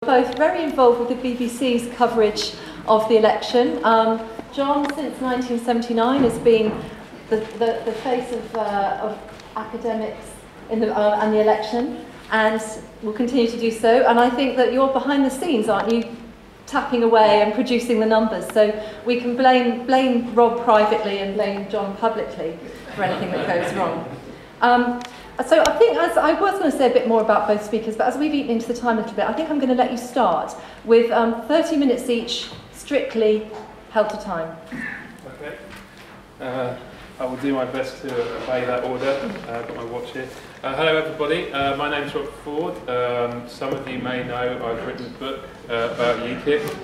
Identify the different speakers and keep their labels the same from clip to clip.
Speaker 1: both very involved with the BBC's coverage of the election. John, since 1979, has been the face of academics in and the election, and will continue to do so. And I think that you're behind the scenes, aren't you, tapping away and producing the numbers? So we can blame Rob privately and blame John publicly for anything that goes wrong. So I think, as I was going to say a bit more about both speakers, but as we've eaten into the time a little bit, I think I'm going to let you start with 30 minutes each, strictly held to time.
Speaker 2: Okay. I will do my best to obey that order. I've got my watch here. Hello everybody, my name's Prof. Some of you may know I've written a book about Ukip.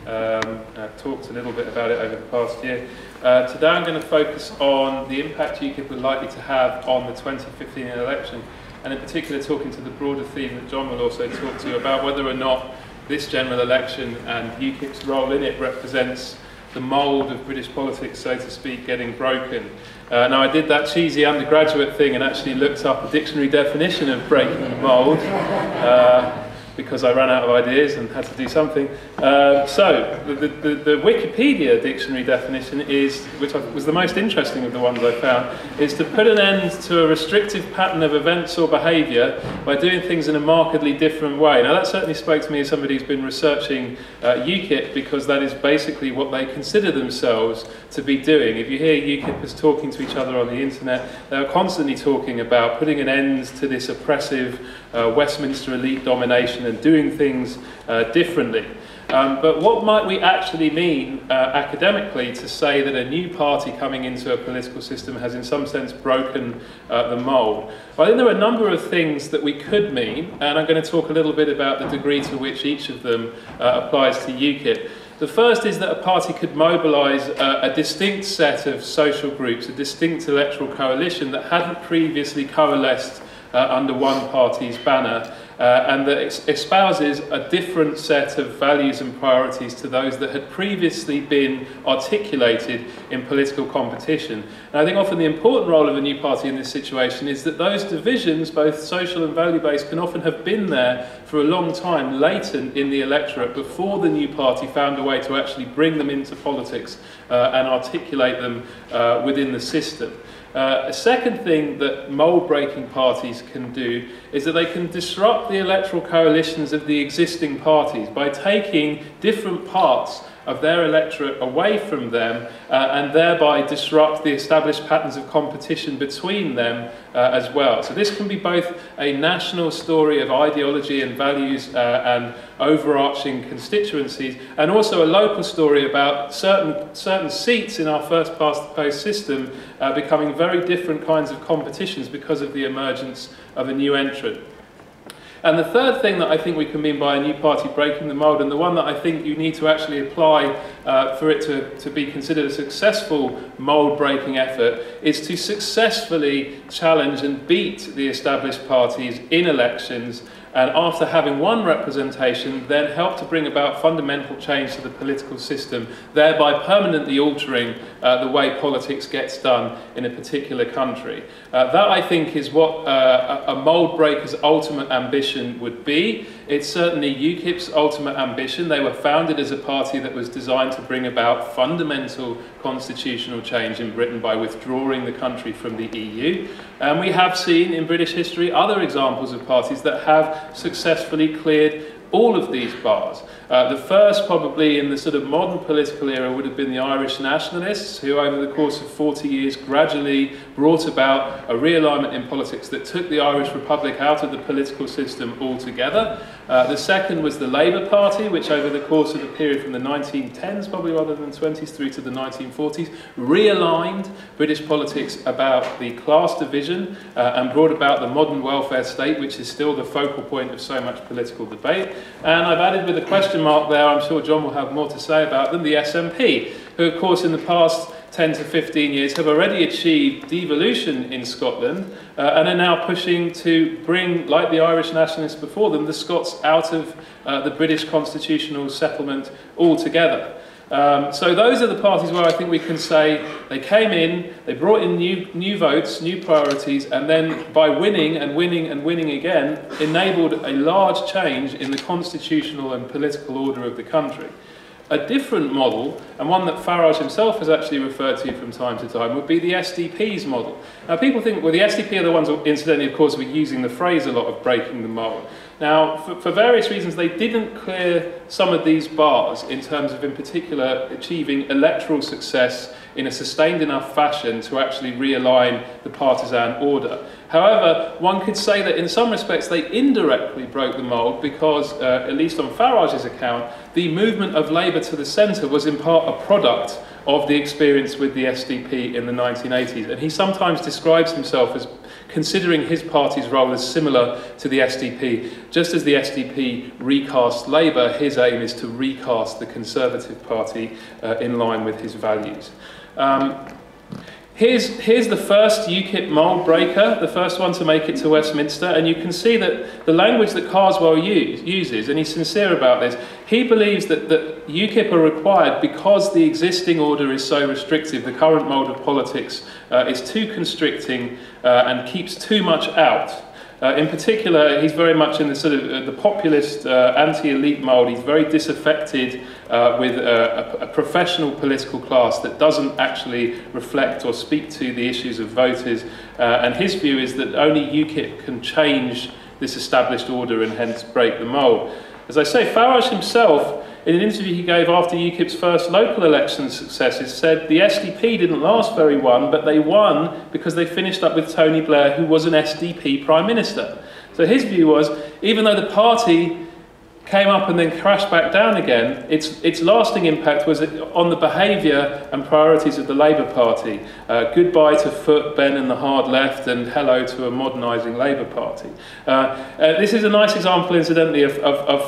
Speaker 2: I've talked a little bit about it over the past year. Today I'm going to focus on the impact Ukip would likely to have on the 2015 election, and in particular talking to the broader theme that John will also talk to you about, whether or not this general election and Ukip's role in it represents the mould of British politics, so to speak, getting broken. Now I did that cheesy undergraduate thing and actually looked up a dictionary definition of breaking the mould, because I ran out of ideas and had to do something. So the Wikipedia dictionary definition is, which was the most interesting of the ones I found, is to put an end to a restrictive pattern of events or behaviour by doing things in a markedly different way. Now that certainly spoke to me as somebody who's been researching Ukip, because that is basically what they consider themselves to be doing. If you hear Ukipers talking to each other on the internet, they are constantly talking about putting an end to this oppressive Westminster elite domination and doing things differently. But what might we actually mean academically to say that a new party coming into a political system has in some sense broken the mould? Well, I think there are a number of things that we could mean, and I'm going to talk a little bit about the degree to which each of them applies to Ukip. The first is that a party could mobilise a distinct set of social groups, a distinct electoral coalition that hadn't previously coalesced under one party's banner, and that espouses a different set of values and priorities to those that had previously been articulated in political competition. And I think often the important role of a new party in this situation is that those divisions, both social and value-based, can often have been there for a long time, latent in the electorate, before the new party found a way to actually bring them into politics and articulate them within the system. A second thing that mould-breaking parties can do is that they can disrupt the electoral coalitions of the existing parties by taking different parts of their electorate away from them and thereby disrupt the established patterns of competition between them as well. So this can be both a national story of ideology and values and overarching constituencies, and also a local story about certain seats in our first past the post system becoming very different kinds of competitions because of the emergence of a new entrant. And the third thing that I think we can mean by a new party breaking the mould, and the one that I think you need to actually apply for it to be considered a successful mould-breaking effort, is to successfully challenge and beat the established parties in elections, and after having won representation, then help to bring about fundamental change to the political system, thereby permanently altering the way politics gets done in a particular country. That, I think, is what a mould breaker's ultimate ambition would be. It's certainly Ukip's ultimate ambition. They were founded as a party that was designed to bring about fundamental constitutional change in Britain by withdrawing the country from the EU. And we have seen in British history other examples of parties that have successfully cleared all of these bars. The first, probably in the sort of modern political era, would have been the Irish nationalists, who over the course of 40 years gradually brought about a realignment in politics that took the Irish Republic out of the political system altogether. The second was the Labour Party, which over the course of a period from the 1910s, probably rather than 20s, through to the 1940s, realigned British politics about the class division and brought about the modern welfare state, which is still the focal point of so much political debate. And I've added with a question mark there, I'm sure John will have more to say about them, the SNP, who of course in the past 10 to 15 years have already achieved devolution in Scotland and are now pushing to bring, like the Irish nationalists before them, the Scots out of the British constitutional settlement altogether. So those are the parties where I think we can say they came in, they brought in new votes, new priorities, and then by winning and winning and winning again, enabled a large change in the constitutional and political order of the country. A different model, and one that Farage himself has actually referred to from time to time, would be the SDP's model. Now people think, well, the SDP are the ones, incidentally, of course, we're using the phrase a lot of breaking the mould. Now, for various reasons, they didn't clear some of these bars in terms of, in particular, achieving electoral success in a sustained enough fashion to actually realign the partisan order. However, one could say that in some respects they indirectly broke the mould because, at least on Farage's account, the movement of Labour to the centre was in part a product of the experience with the SDP in the 1980s. And he sometimes describes himself as considering his party's role as similar to the SDP. Just as the SDP recast Labour, his aim is to recast the Conservative Party in line with his values. Here's the first Ukip mould breaker, the first one to make it to Westminster, and you can see that the language that Carswell uses, and he's sincere about this, he believes that Ukip are required because the existing order is so restrictive, the current mould of politics is too constricting and keeps too much out. In particular, he's very much in the sort of the populist, anti-elite mould. He's very disaffected with a professional political class that doesn't actually reflect or speak to the issues of voters. And his view is that only Ukip can change this established order and hence break the mould. As I say, Farage himself, in an interview he gave after Ukip's first local election successes, said the SDP didn't last very long, but they won because they finished up with Tony Blair, who was an SDP Prime Minister. So his view was, even though the party came up and then crashed back down again, its lasting impact was on the behaviour and priorities of the Labour Party. Goodbye to Foot, Ben and the hard left, and hello to a modernising Labour Party. This is a nice example, incidentally, of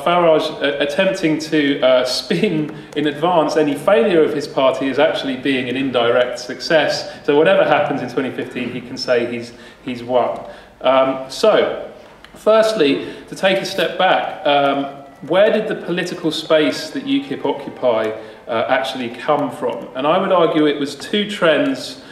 Speaker 2: Farage attempting to spin in advance any failure of his party as actually being an indirect success. So whatever happens in 2015, he can say he's won. So, firstly, to take a step back, where did the political space that Ukip occupy actually come from? And I would argue it was two trends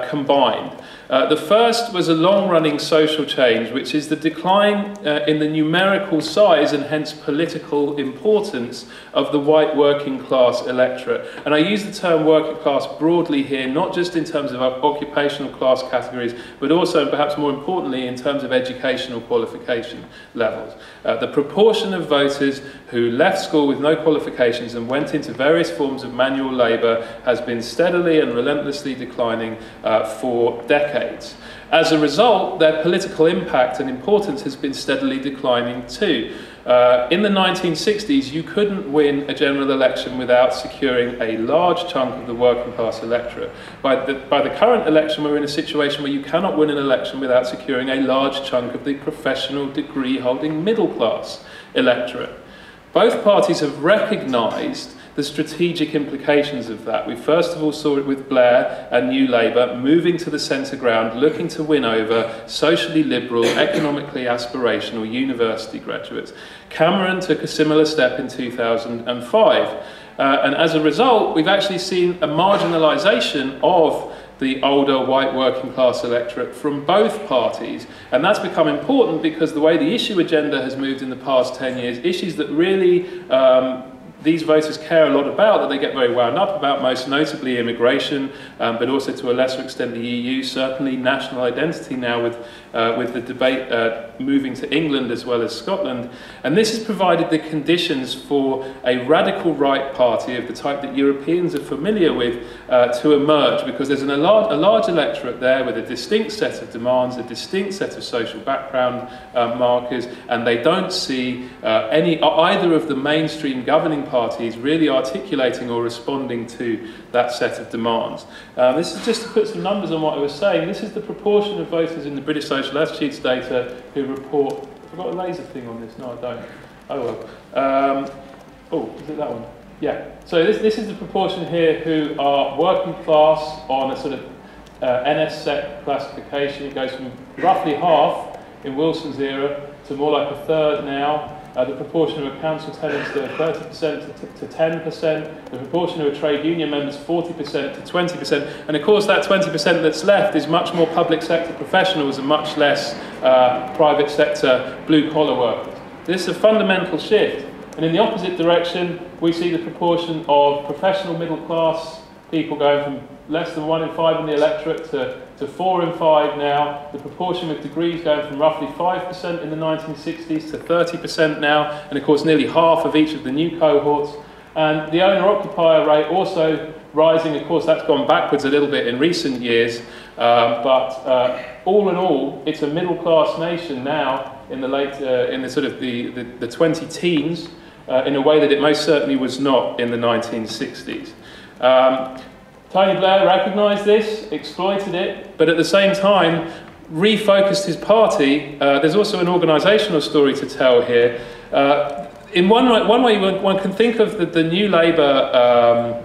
Speaker 2: combined. The first was a long-running social change, which is the decline in the numerical size and hence political importance of the white working class electorate. And I use the term working class broadly here, not just in terms of occupational class categories, but also, perhaps more importantly, in terms of educational qualification levels. The proportion of voters who left school with no qualifications and went into various forms of manual labour has been steadily and relentlessly declining for decades. As a result, their political impact and importance has been steadily declining too. In the 1960s, you couldn't win a general election without securing a large chunk of the working class electorate. By the current election, we're in a situation where you cannot win an election without securing a large chunk of the professional degree-holding middle class electorate. Both parties have recognised the strategic implications of that. We first of all saw it with Blair and New Labour moving to the centre ground, looking to win over socially liberal, economically aspirational university graduates. Cameron took a similar step in 2005. And as a result, we've actually seen a marginalisation of the older white working class electorate from both parties. And that's become important because the way the issue agenda has moved in the past 10 years, issues that really these voters care a lot about, that they get very wound up about, most notably immigration, but also to a lesser extent the EU, certainly national identity now with the debate moving to England as well as Scotland. And this has provided the conditions for a radical right party of the type that Europeans are familiar with to emerge, because there's a large electorate there with a distinct set of demands, a distinct set of social background markers, and they don't see either of the mainstream governing parties really articulating or responding to that set of demands. This is just to put some numbers on what I was saying. This is the proportion of voters in the British Social Attitudes data who report... I've got a laser thing on this. No, I don't. Oh well. Oh, is it that one? Yeah. So this is the proportion here who are working class on a sort of NS-SEC classification. It goes from roughly half in Wilson's era to more like a third now. the proportion of a council tenants to 30% to 10%, the proportion of a trade union members 40% to 20%, and of course that 20% that's left is much more public sector professionals and much less private sector blue-collar workers. This is a fundamental shift, and in the opposite direction we see the proportion of professional middle-class people going from less than 1 in 5 in the electorate to 4 in 5 now, the proportion with degrees going from roughly 5% in the 1960s to 30% now, and of course nearly half of each of the new cohorts. And the owner-occupier rate also rising. Of course that's gone backwards a little bit in recent years, but all in all it's a middle-class nation now in the late, in the sort of the 20-teens, in a way that it most certainly was not in the 1960s. Tony Blair recognised this, exploited it, but at the same time refocused his party. There's also an organisational story to tell here. In one way one can think of the New Labour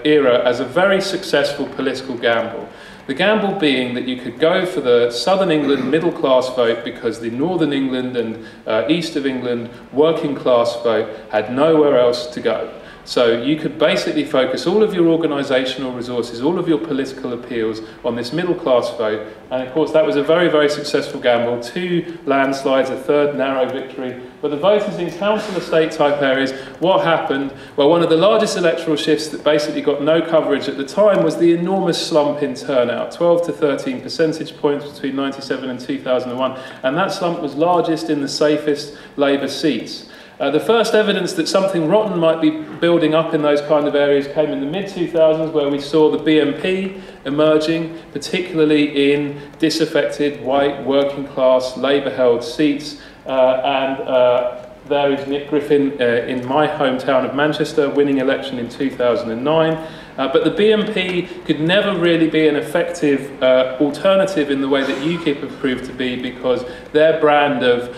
Speaker 2: era as a very successful political gamble. The gamble being that you could go for the Southern England middle-class vote because the Northern England and East of England working-class vote had nowhere else to go. So you could basically focus all of your organisational resources, all of your political appeals on this middle-class vote. And of course that was a very, very successful gamble. 2 landslides, a 3rd narrow victory. But the voters in council estate type areas, what happened? Well, one of the largest electoral shifts that basically got no coverage at the time was the enormous slump in turnout, 12 to 13 percentage points between 97 and 2001. And that slump was largest in the safest Labour seats. The first evidence that something rotten might be building up in those kind of areas came in the mid-2000s, where we saw the BNP emerging, particularly in disaffected, white, working-class, Labour-held seats. There is Nick Griffin in my hometown of Manchester, winning election in 2009. But the BNP could never really be an effective alternative in the way that Ukip have proved to be, because their brand of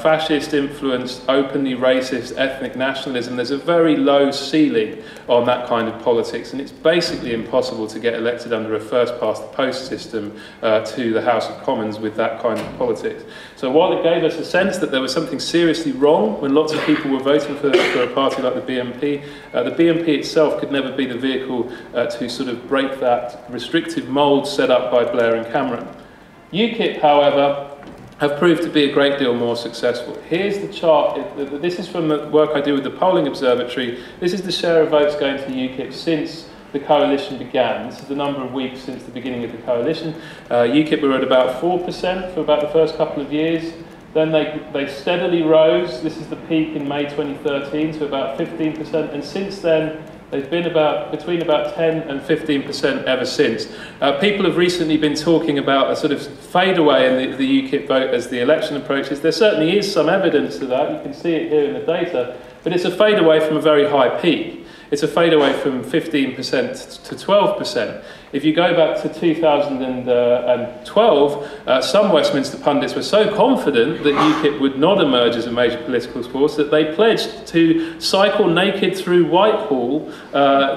Speaker 2: fascist-influenced, openly racist, ethnic nationalism, there's a very low ceiling on that kind of politics, and it's basically impossible to get elected under a first-past-the-post system to the House of Commons with that kind of politics. So while it gave us a sense that there was something seriously wrong when lots of people were voting for a party like the BNP itself could never be the vehicle to sort of break that restrictive mould set up by Blair and Cameron. Ukip, however, have proved to be a great deal more successful. Here's the chart. This is from the work I do with the Polling Observatory. This is the share of votes going to Ukip since the coalition began. This is the number of weeks since the beginning of the coalition. Ukip were at about 4% for about the first couple of years. Then they steadily rose. This is the peak in May 2013 to about 15%, and since then they've been between about 10 and 15% ever since. People have recently been talking about a sort of fade away in the Ukip vote as the election approaches. There certainly is some evidence to that. You can see it here in the data, but it's a fade away from a very high peak. It's a fade away from 15% to 12%. If you go back to 2012, some Westminster pundits were so confident that Ukip would not emerge as a major political force that they pledged to cycle naked through Whitehall,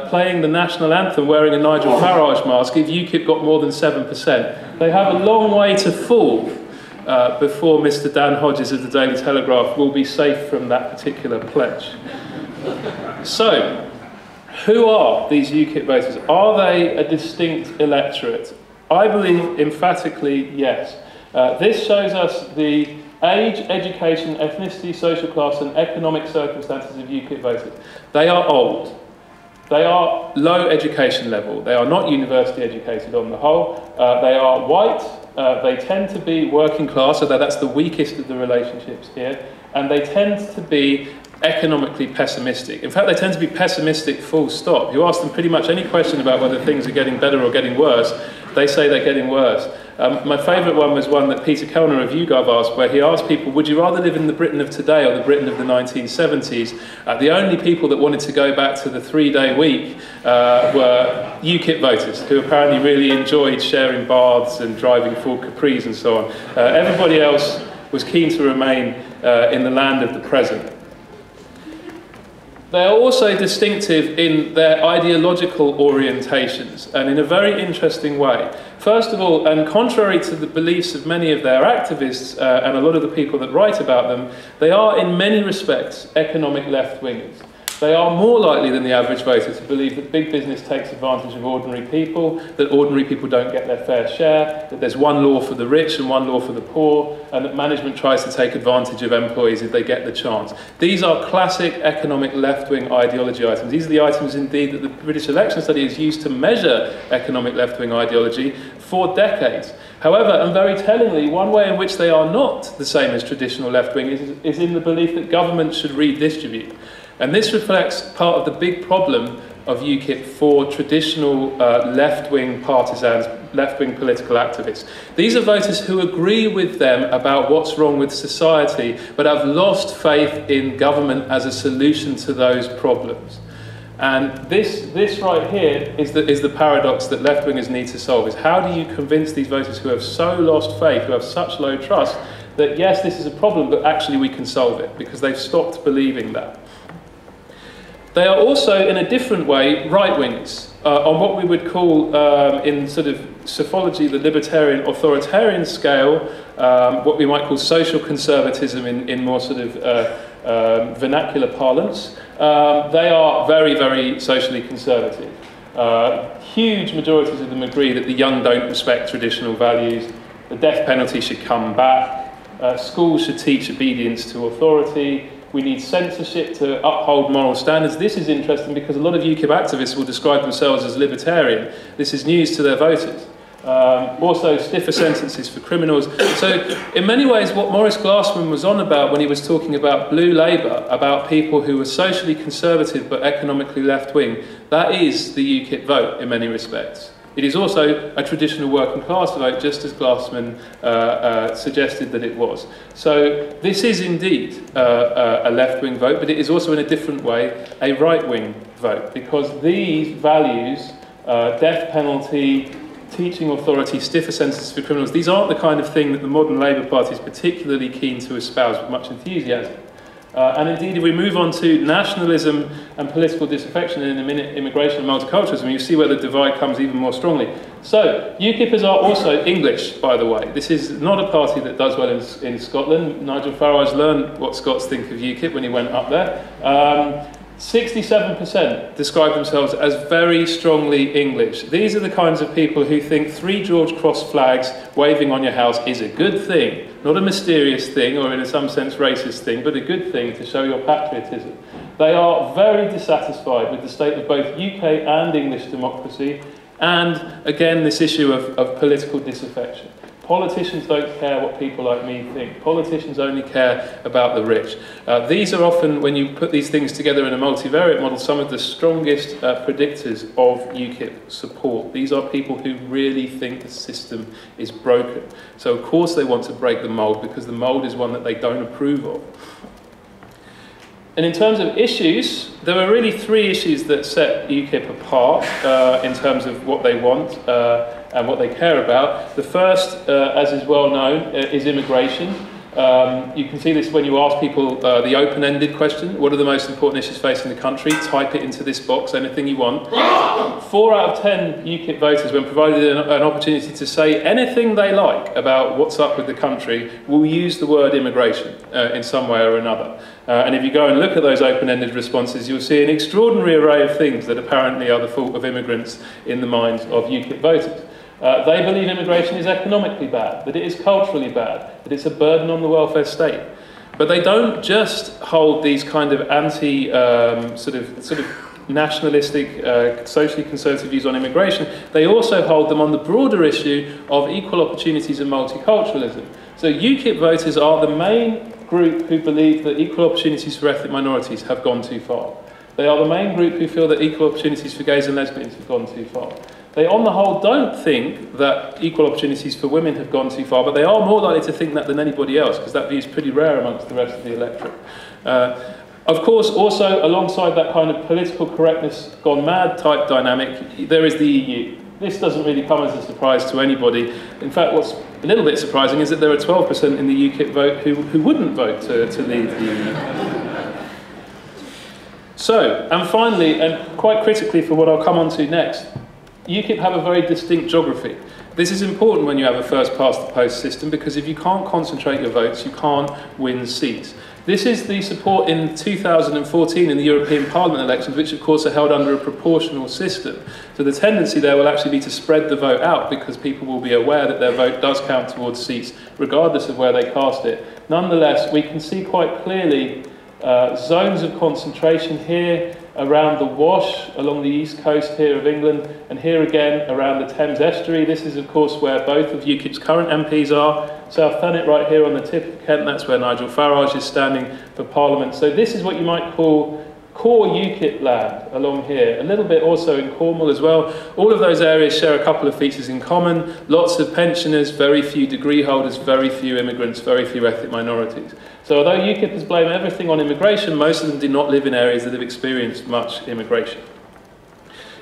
Speaker 2: playing the national anthem, wearing a Nigel Farage mask, if Ukip got more than 7%. They have a long way to fall before Mr. Dan Hodges of the Daily Telegraph will be safe from that particular pledge. So, who are these Ukip voters? Are they a distinct electorate? I believe emphatically yes. This shows us the age, education, ethnicity, social class and economic circumstances of Ukip voters. They are old. They are low education level. They are not university educated on the whole. They are white. They tend to be working class, although that's the weakest of the relationships here. And they tend to be economically pessimistic. In fact, they tend to be pessimistic full stop. You ask them pretty much any question about whether things are getting better or getting worse, they say they're getting worse. My favourite one was one that Peter Kellner of YouGov asked, where he asked people, would you rather live in the Britain of today or the Britain of the 1970s? The only people that wanted to go back to the 3-day week were Ukip voters, who apparently really enjoyed sharing baths and driving Ford Capris and so on. Everybody else was keen to remain in the land of the present. They are also distinctive in their ideological orientations, and in a very interesting way. First of all, and contrary to the beliefs of many of their activists and a lot of the people that write about them, they are in many respects economic left-wingers. They are more likely than the average voter to believe that big business takes advantage of ordinary people, that ordinary people don't get their fair share, that there's one law for the rich and one law for the poor, and that management tries to take advantage of employees if they get the chance. These are classic economic left-wing ideology items. These are the items, indeed, that the British election study has used to measure economic left-wing ideology for decades. However, and very tellingly, one way in which they are not the same as traditional left-wing is in the belief that government should redistribute. And this reflects part of the big problem of Ukip for traditional left-wing partisans, left-wing political activists. These are voters who agree with them about what's wrong with society, but have lost faith in government as a solution to those problems. And this right here is the paradox that left-wingers need to solve, is how do you convince these voters who have so lost faith, who have such low trust, that yes, this is a problem, but actually we can solve it, because they've stopped believing that. They are also, in a different way, right-wingers, on what we would call, in sort of psephology, the libertarian authoritarian scale, what we might call social conservatism in more sort of vernacular parlance. They are very, very socially conservative. Huge majorities of them agree that the young don't respect traditional values, the death penalty should come back, schools should teach obedience to authority, we need censorship to uphold moral standards. This is interesting because a lot of Ukip activists will describe themselves as libertarian. This is news to their voters. Also stiffer sentences for criminals. So in many ways what Maurice Glassman was on about when he was talking about blue Labour, about people who were socially conservative but economically left-wing, that is the Ukip vote in many respects. It is also a traditional working class vote, just as Glassman suggested that it was. So this is indeed a left-wing vote, but it is also in a different way a right-wing vote, because these values, death penalty, teaching authority, stiffer sentences for criminals, these aren't the kind of thing that the modern Labour Party is particularly keen to espouse with much enthusiasm. And indeed, if we move on to nationalism and political disaffection and in a minute immigration and multiculturalism, you see where the divide comes even more strongly. So, UKIPers are also English, by the way. This is not a party that does well in Scotland. Nigel Farage learned what Scots think of UKIP when he went up there. 67% describe themselves as very strongly English. These are the kinds of people who think 3 George Cross flags waving on your house is a good thing. Not a mysterious thing or in some sense racist thing, but a good thing to show your patriotism. They are very dissatisfied with the state of both UK and English democracy, and again this issue of political disaffection. Politicians don't care what people like me think. Politicians only care about the rich. These are often, when you put these things together in a multivariate model, some of the strongest predictors of UKIP support. These are people who really think the system is broken. So of course they want to break the mould, because the mould is one that they don't approve of. And in terms of issues, there are really 3 issues that set UKIP apart in terms of what they want and what they care about. The first, as is well known, is immigration. You can see this when you ask people the open-ended question, what are the most important issues facing the country? Type it into this box, anything you want. 4 out of 10 UKIP voters, when provided an opportunity to say anything they like about what's up with the country, will use the word immigration in some way or another. And if you go and look at those open-ended responses, you'll see an extraordinary array of things that apparently are the fault of immigrants in the minds of UKIP voters. They believe immigration is economically bad, that it is culturally bad, that it's a burden on the welfare state. But they don't just hold these kind of anti, sort of nationalistic, socially conservative views on immigration. They also hold them on the broader issue of equal opportunities and multiculturalism. So UKIP voters are the main group who believe that equal opportunities for ethnic minorities have gone too far. They are the main group who feel that equal opportunities for gays and lesbians have gone too far. They, on the whole, don't think that equal opportunities for women have gone too far, but they are more likely to think that than anybody else, because that view is pretty rare amongst the rest of the electorate. Of course, also, alongside that kind of political correctness gone mad type dynamic, there is the EU. This doesn't really come as a surprise to anybody. In fact, what's a little bit surprising is that there are 12% in the UKIP vote who wouldn't vote to leave the EU. So, and finally, and quite critically for what I'll come on to next, UKIP have a very distinct geography. This is important when you have a first-past-the-post system, because if you can't concentrate your votes, you can't win seats. This is the support in 2014 in the European Parliament elections, which of course are held under a proportional system. So the tendency there will actually be to spread the vote out, because people will be aware that their vote does count towards seats, regardless of where they cast it. Nonetheless, we can see quite clearly zones of concentration here around the Wash, along the east coast here of England, and here again around the Thames estuary. This is of course where both of UKIP's current MPs are. South Thanet right here on the tip of Kent, that's where Nigel Farage is standing for Parliament. So this is what you might call core UKIP land along here, a little bit also in Cornwall as well. All of those areas share a couple of features in common: lots of pensioners, very few degree holders, very few immigrants, very few ethnic minorities. So although UKIP has blamed everything on immigration, most of them do not live in areas that have experienced much immigration.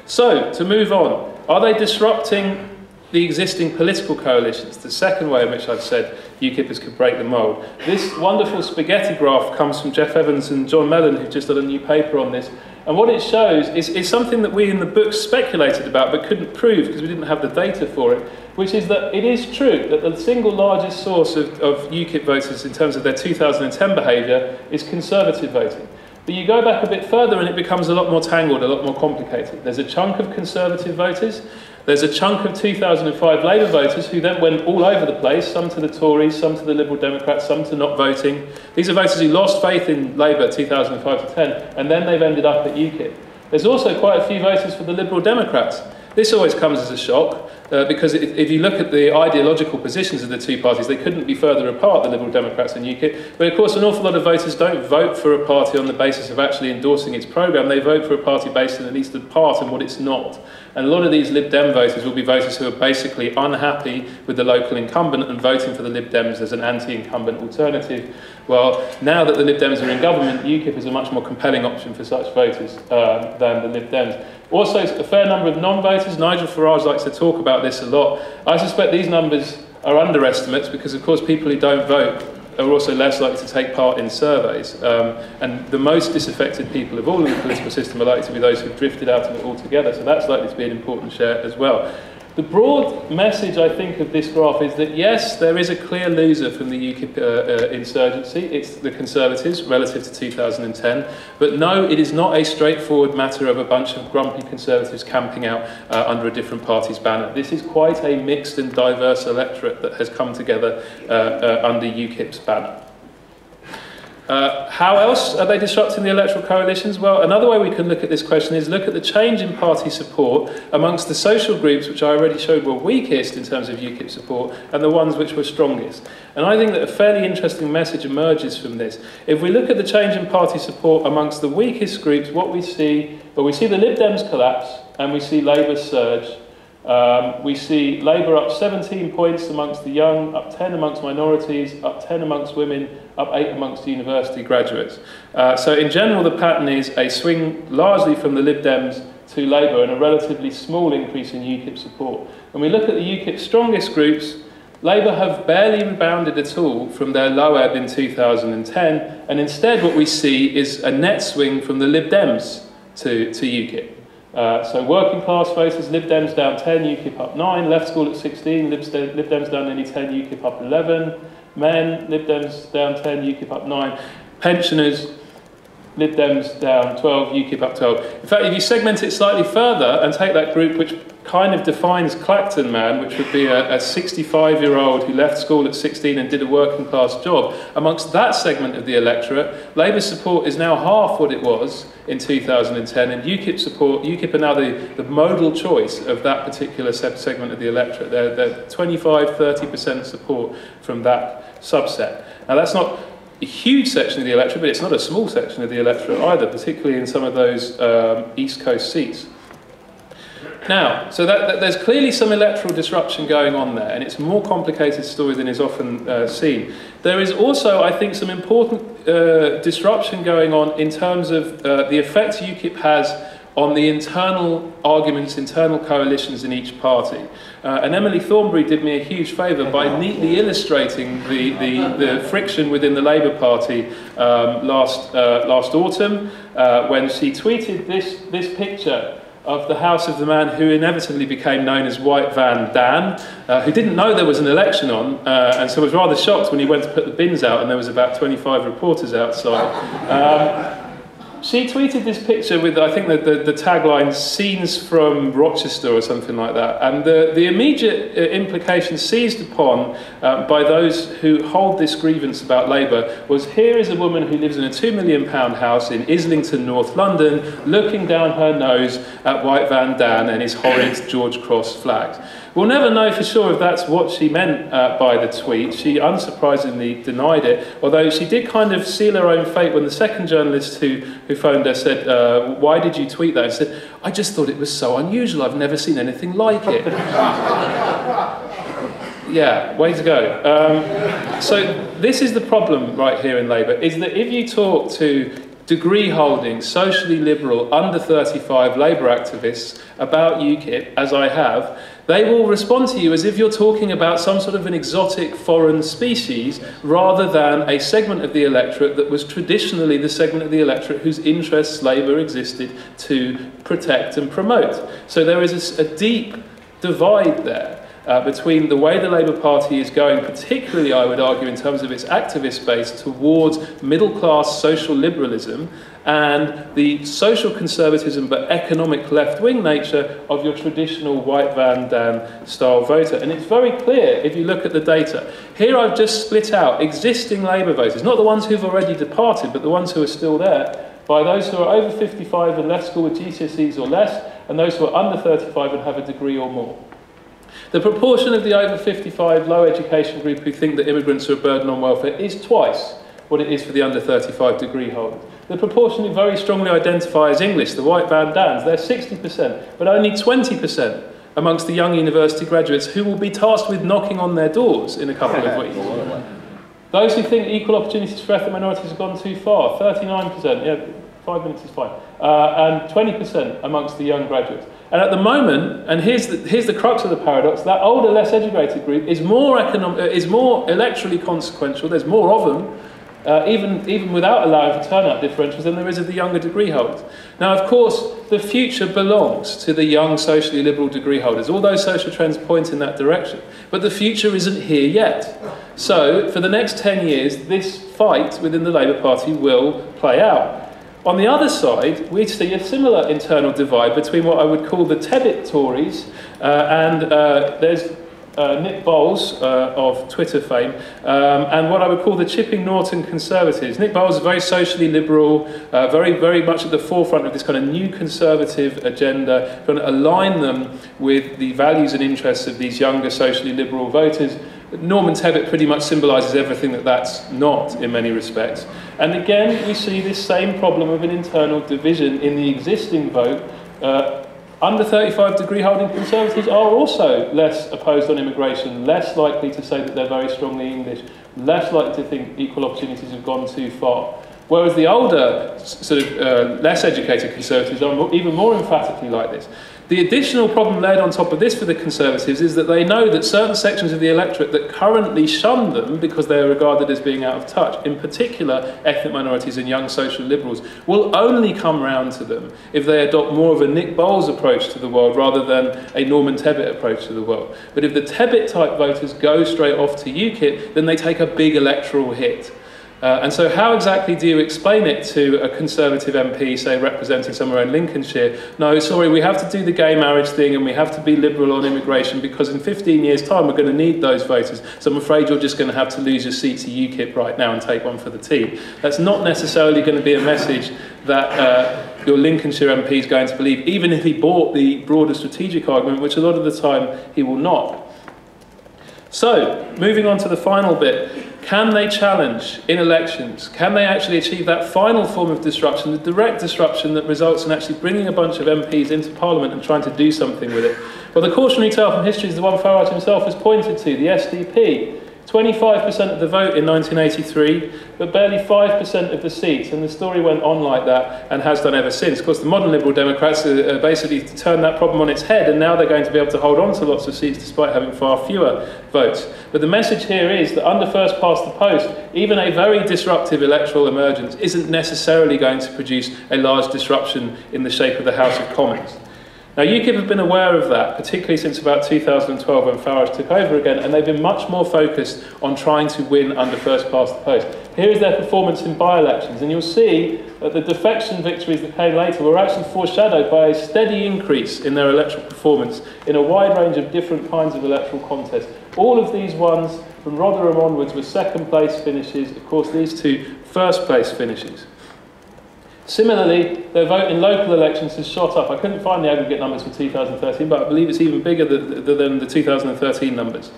Speaker 2: So, to move on, are they disrupting the existing political coalitions? The second way in which I've said UKIPers could break the mould. This wonderful spaghetti graph comes from Jeff Evans and John Mellon, who've just done a new paper on this. And what it shows is something that we in the book speculated about but couldn't prove because we didn't have the data for it, which is that it is true that the single largest source of UKIP voters in terms of their 2010 behaviour is Conservative voting. But you go back a bit further and it becomes a lot more tangled, a lot more complicated. There's a chunk of Conservative voters, there's a chunk of 2005 Labour voters who then went all over the place, some to the Tories, some to the Liberal Democrats, some to not voting. These are voters who lost faith in Labour 2005 to 10, and then they've ended up at UKIP. There's also quite a few voters for the Liberal Democrats. This always comes as a shock, because if you look at the ideological positions of the two parties, they couldn't be further apart, the Liberal Democrats and UKIP. But of course, an awful lot of voters don't vote for a party on the basis of actually endorsing its programme. They vote for a party based on at least the part and what it's not. And a lot of these Lib Dem voters will be voters who are basically unhappy with the local incumbent and voting for the Lib Dems as an anti-incumbent alternative. Well, now that the Lib Dems are in government, UKIP is a much more compelling option for such voters than the Lib Dems. Also, a fair number of non-voters. Nigel Farage likes to talk about this a lot. I suspect these numbers are underestimates because, of course, people who don't vote are also less likely to take part in surveys. And the most disaffected people of all in the political system are likely to be those who've drifted out of it altogether. So that's likely to be an important share as well. The broad message, I think, of this graph is that, yes, there is a clear loser from the UKIP insurgency. It's the Conservatives relative to 2010. But no, it is not a straightforward matter of a bunch of grumpy Conservatives camping out under a different party's banner. This is quite a mixed and diverse electorate that has come together under UKIP's banner. How else are they disrupting the electoral coalitions? Well, another way we can look at this question is look at the change in party support amongst the social groups which I already showed were weakest in terms of UKIP support and the ones which were strongest. And I think that a fairly interesting message emerges from this. If we look at the change in party support amongst the weakest groups, what we see, well, we see the Lib Dems collapse and we see Labour surge. We see Labour up 17 points amongst the young, up 10 amongst minorities, up 10 amongst women, up 8 amongst university graduates. So in general, the pattern is a swing largely from the Lib Dems to Labour and a relatively small increase in UKIP support. When we look at the UKIP strongest groups, Labour have barely rebounded at all from their low ebb in 2010, and instead what we see is a net swing from the Lib Dems to UKIP. So working class voters, Lib Dems down 10, UKIP up 9, left school at 16, Lib Dems down nearly 10, UKIP up 11, men, Lib Dems down 10, UKIP up 9, pensioners, Lib Dems down 12, UKIP up 12. In fact, if you segment it slightly further and take that group which kind of defines Clacton man, which would be a 65-year-old who left school at 16 and did a working class job, amongst that segment of the electorate, Labour support is now half what it was in 2010, and UKIP are now the modal choice of that particular segment of the electorate. They're 25-30% support from that subset. Now that's not a huge section of the electorate, but it's not a small section of the electorate either, particularly in some of those East Coast seats. Now, so there's clearly some electoral disruption going on there, and it's a more complicated story than is often seen. There is also, I think, some important disruption going on in terms of the effect UKIP has on the internal arguments, internal coalitions in each party. And Emily Thornberry did me a huge favour by neatly illustrating the friction within the Labour Party last autumn when she tweeted this picture of the house of the man who inevitably became known as White Van Dan, who didn't know there was an election on, and so was rather shocked when he went to put the bins out and there was about 25 reporters outside. She tweeted this picture with, I think, the tagline, "Scenes from Rochester" or something like that. And the immediate implication seized upon by those who hold this grievance about Labour was, here is a woman who lives in a £2 million house in Islington, North London, looking down her nose at White Van Dan and his horrid George Cross flags. We'll never know for sure if that's what she meant by the tweet. She unsurprisingly denied it, although she did kind of seal her own fate when the second journalist who phoned her said, "Why did you tweet that?" And she said, "I just thought it was so unusual. I've never seen anything like it." Yeah, way to go. So this is the problem right here in Labour, is that if you talk to degree-holding, socially liberal, under 35 Labour activists about Ukip, as I have, they will respond to you as if you're talking about some sort of an exotic foreign species rather than a segment of the electorate that was traditionally the segment of the electorate whose interests Labour existed to protect and promote. So there is a deep divide there between the way the Labour Party is going, particularly, I would argue, in terms of its activist base towards middle-class social liberalism, and the social conservatism but economic left-wing nature of your traditional White Van Dan style voter. And it's very clear if you look at the data. Here I've just split out existing Labour voters, not the ones who've already departed, but the ones who are still there, by those who are over 55 and left school with GCSEs or less, and those who are under 35 and have a degree or more. The proportion of the over 55 low education group who think that immigrants are a burden on welfare is twice what it is for the under 35 degree holders. The proportion who very strongly identify as English, the White Van Dans, they're 60%, but only 20% amongst the young university graduates who will be tasked with knocking on their doors in a couple of weeks. Those who think equal opportunities for ethnic minorities have gone too far, 39%, yeah, 5 minutes is fine, and 20% amongst the young graduates. And at the moment, and here's the crux of the paradox, that older, less educated group is more electorally consequential. There's more of them, even without allowing for turnout differentials, than there is of the younger degree holders. Now, of course, the future belongs to the young, socially liberal degree holders. All those social trends point in that direction. But the future isn't here yet. So, for the next 10 years, this fight within the Labour Party will play out. On the other side, we see a similar internal divide between what I would call the Tebbit Tories and there's Nick Bowles of Twitter fame and what I would call the Chipping Norton Conservatives. Nick Bowles is very socially liberal, very much at the forefront of this kind of new conservative agenda, trying to align them with the values and interests of these younger socially liberal voters. Norman Tebbit pretty much symbolises everything that's not in many respects. And again, we see this same problem of an internal division in the existing vote. Under 35 degree holding Conservatives are also less opposed on immigration, less likely to say that they're very strongly English, less likely to think equal opportunities have gone too far. Whereas the older, sort of less educated Conservatives are even more emphatically like this. The additional problem laid on top of this for the Conservatives is that they know that certain sections of the electorate that currently shun them because they are regarded as being out of touch, in particular ethnic minorities and young social liberals, will only come round to them if they adopt more of a Nick Bowles approach to the world rather than a Norman Tebbit approach to the world. But if the Tebbit-type voters go straight off to Ukip, then they take a big electoral hit. And so how exactly do you explain it to a Conservative MP, say, representing somewhere in Lincolnshire? No, sorry, we have to do the gay marriage thing and we have to be liberal on immigration because in 15 years' time we're going to need those voters. So I'm afraid you're just going to have to lose your seat to UKIP right now and take one for the team. That's not necessarily going to be a message that your Lincolnshire MP is going to believe, even if he bought the broader strategic argument, which a lot of the time he will not. So, moving on to the final bit. Can they challenge in elections? Can they actually achieve that final form of disruption, the direct disruption that results in actually bringing a bunch of MPs into Parliament and trying to do something with it? Well, the cautionary tale from history is the one Farage himself has pointed to, the SDP, 25% of the vote in 1983, but barely 5% of the seats, and the story went on like that and has done ever since. Of course, the modern Liberal Democrats basically turned that problem on its head, and now they're going to be able to hold on to lots of seats despite having far fewer votes. But the message here is that under first past the post, even a very disruptive electoral emergence isn't necessarily going to produce a large disruption in the shape of the House of Commons. Now, Ukip have been aware of that, particularly since about 2012 when Farage took over again, and they've been much more focused on trying to win under first past the post. Here is their performance in by-elections, and you'll see that the defection victories that came later were actually foreshadowed by a steady increase in their electoral performance in a wide range of different kinds of electoral contests. All of these ones, from Rotherham onwards, were second-place finishes. Of course, these two first-place finishes. Similarly, their vote in local elections has shot up. I couldn't find the aggregate numbers for 2013, but I believe it's even bigger than the 2013 numbers.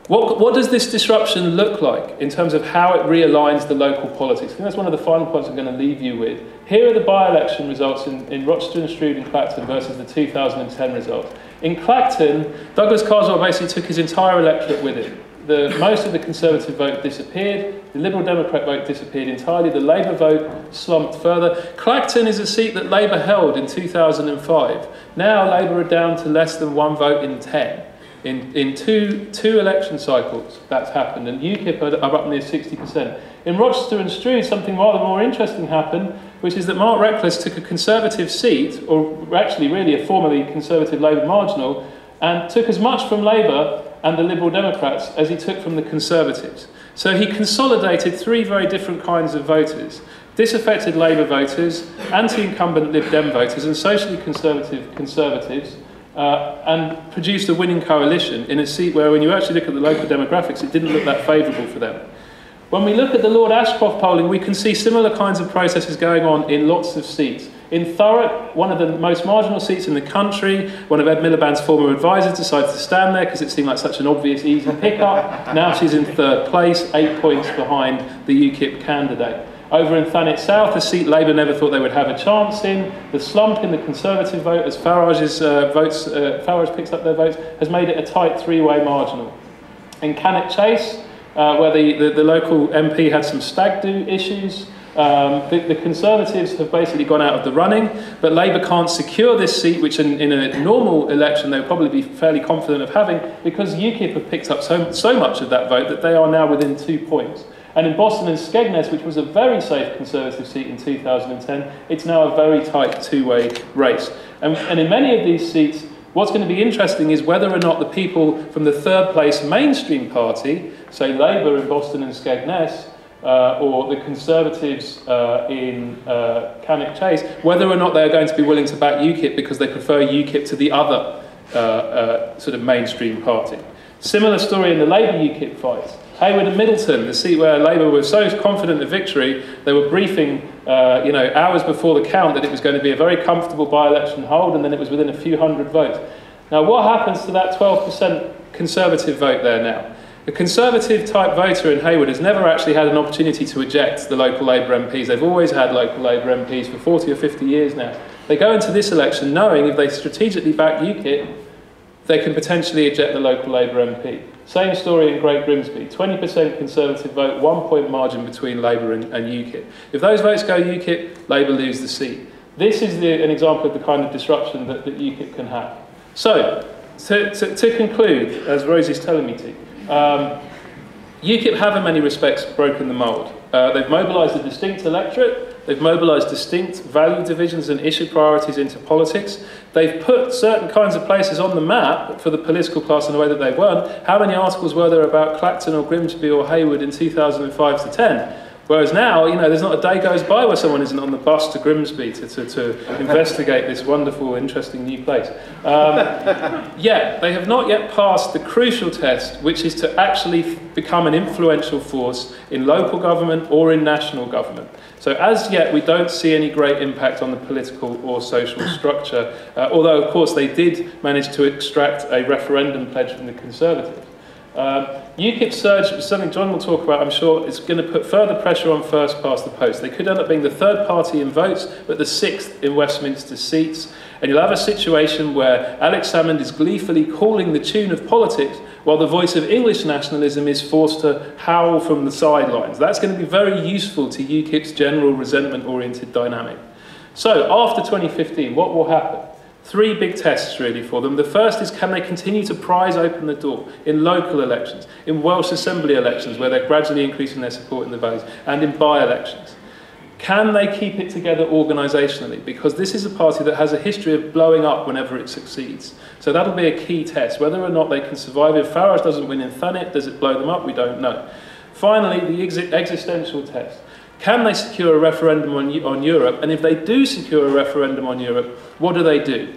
Speaker 2: What does this disruption look like in terms of how it realigns the local politics? I think that's one of the final points I'm going to leave you with. Here are the by-election results in Rochester and Stroud and Clacton versus the 2010 results. In Clacton, Douglas Carswell basically took his entire electorate with him. Most of the Conservative vote disappeared, the Liberal Democrat vote disappeared entirely, the Labour vote slumped further. Clacton is a seat that Labour held in 2005. Now Labour are down to less than 1 vote in 10. In two election cycles that's happened, and Ukip are up near 60%. In Rochester and Stroud, something rather more interesting happened, which is that Mark Reckless took a Conservative seat, or actually really a formerly Conservative Labour marginal, and took as much from Labour and the Liberal Democrats as he took from the Conservatives. So he consolidated 3 very different kinds of voters: disaffected Labour voters, anti-incumbent Lib Dem voters, and socially conservative Conservatives, and produced a winning coalition in a seat where, when you actually look at the local demographics, it didn't look that favourable for them. When we look at the Lord Ashcroft polling, we can see similar kinds of processes going on in lots of seats. In Thurrock, one of the most marginal seats in the country, one of Ed Miliband's former advisors decided to stand there because it seemed like such an obvious, easy pickup. Now she's in 3rd place, 8 points behind the Ukip candidate. Over in Thanet South, a seat Labour never thought they would have a chance in. The slump in the Conservative vote as Farage picks up their votes has made it a tight 3-way marginal. In Cannock Chase, where the local MP had some stag do issues, the Conservatives have basically gone out of the running, but Labour can't secure this seat, which in a normal election they would probably be fairly confident of having, because Ukip have picked up so much of that vote that they are now within 2 points. And in Boston and Skegness, which was a very safe Conservative seat in 2010, it's now a very tight 2-way race. And in many of these seats, what's going to be interesting is whether or not the people from the 3rd place mainstream party, say Labour in Boston and Skegness, or the Conservatives in Cannock Chase, whether or not they're going to be willing to back Ukip because they prefer Ukip to the other sort of mainstream party. Similar story in the Labour-Ukip fight. Hayward and Middleton, the seat where Labour was so confident of victory, they were briefing hours before the count that it was going to be a very comfortable by-election hold, and then it was within a few hundred votes. Now, what happens to that 12% Conservative vote there now? The Conservative-type voter in Hayward has never actually had an opportunity to eject the local Labour MPs. They've always had local Labour MPs for 40 or 50 years now. They go into this election knowing if they strategically back Ukip, they can potentially eject the local Labour MP. Same story in Great Grimsby. 20% Conservative vote, 1-point margin between Labour and Ukip. If those votes go Ukip, Labour lose the seat. This is an example of the kind of disruption that Ukip can have. So, to conclude, as Rosie's telling me to, Ukip have in many respects broken the mould. They've mobilised a distinct electorate, they've mobilised distinct value divisions and issue priorities into politics. They've put certain kinds of places on the map for the political class in a way that they weren't. How many articles were there about Clacton or Grimsby or Hayward in 2005 to 10? Whereas now, there's not a day goes by where someone isn't on the bus to Grimsby to investigate this wonderful, interesting new place. Yet, they have not yet passed the crucial test, which is to actually become an influential force in local government or in national government. So as yet, we don't see any great impact on the political or social structure, although, of course, they did manage to extract a referendum pledge from the Conservatives. Ukip surge, something John will talk about, I'm sure, is going to put further pressure on first past the post. They could end up being the 3rd party in votes, but the 6th in Westminster seats. And you'll have a situation where Alex Salmond is gleefully calling the tune of politics, while the voice of English nationalism is forced to howl from the sidelines. That's going to be very useful to UKIP's general resentment-oriented dynamic. So, after 2015, what will happen? Three big tests really for them. The first is, can they continue to prise open the door in local elections, in Welsh Assembly elections where they're gradually increasing their support in the valleys, and in by-elections? Can they keep it together organisationally? Because this is a party that has a history of blowing up whenever it succeeds. So that'll be a key test, whether or not they can survive. If Farage doesn't win in Thanet, does it blow them up? We don't know. Finally, the existential test. Can they secure a referendum on Europe? And if they do secure a referendum on Europe, what do?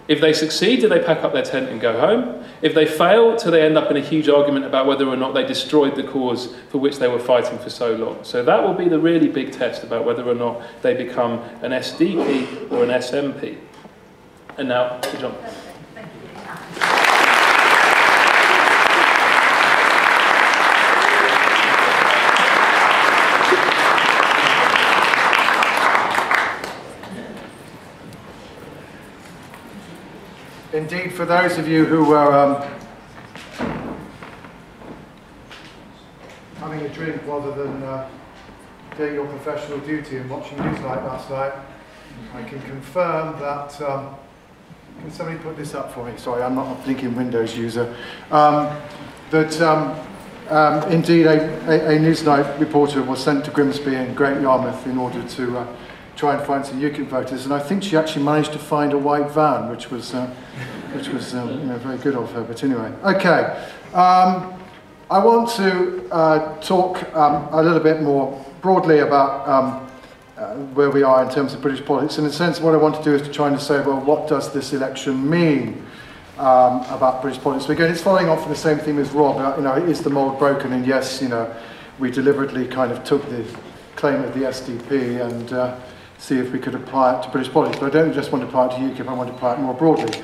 Speaker 2: If they succeed, do they pack up their tent and go home? If they fail, do they end up in a huge argument about whether or not they destroyed the cause for which they were fighting for so long? So that will be the really big test about whether or not they become an SDP or an SNP. And now to John.
Speaker 3: Indeed, for those of you who were having a drink rather than doing your professional duty and watching Newsnight last night, I can confirm that, can somebody put this up for me? Sorry, I'm not a blinking Windows user. Indeed, a Newsnight reporter was sent to Grimsby and Great Yarmouth in order to try and find some Ukip voters, and I think she actually managed to find a white van, which was very good of her. But anyway, okay. I want to talk a little bit more broadly about where we are in terms of British politics. In a sense, what I want to do is to try and say, well, what does this election mean about British politics? Again, it's following on from the same theme as Rob. Is the mould broken? And yes, we deliberately kind of took the claim of the SDP and see if we could apply it to British politics. But I don't just want to apply it to UKIP, I want to apply it more broadly.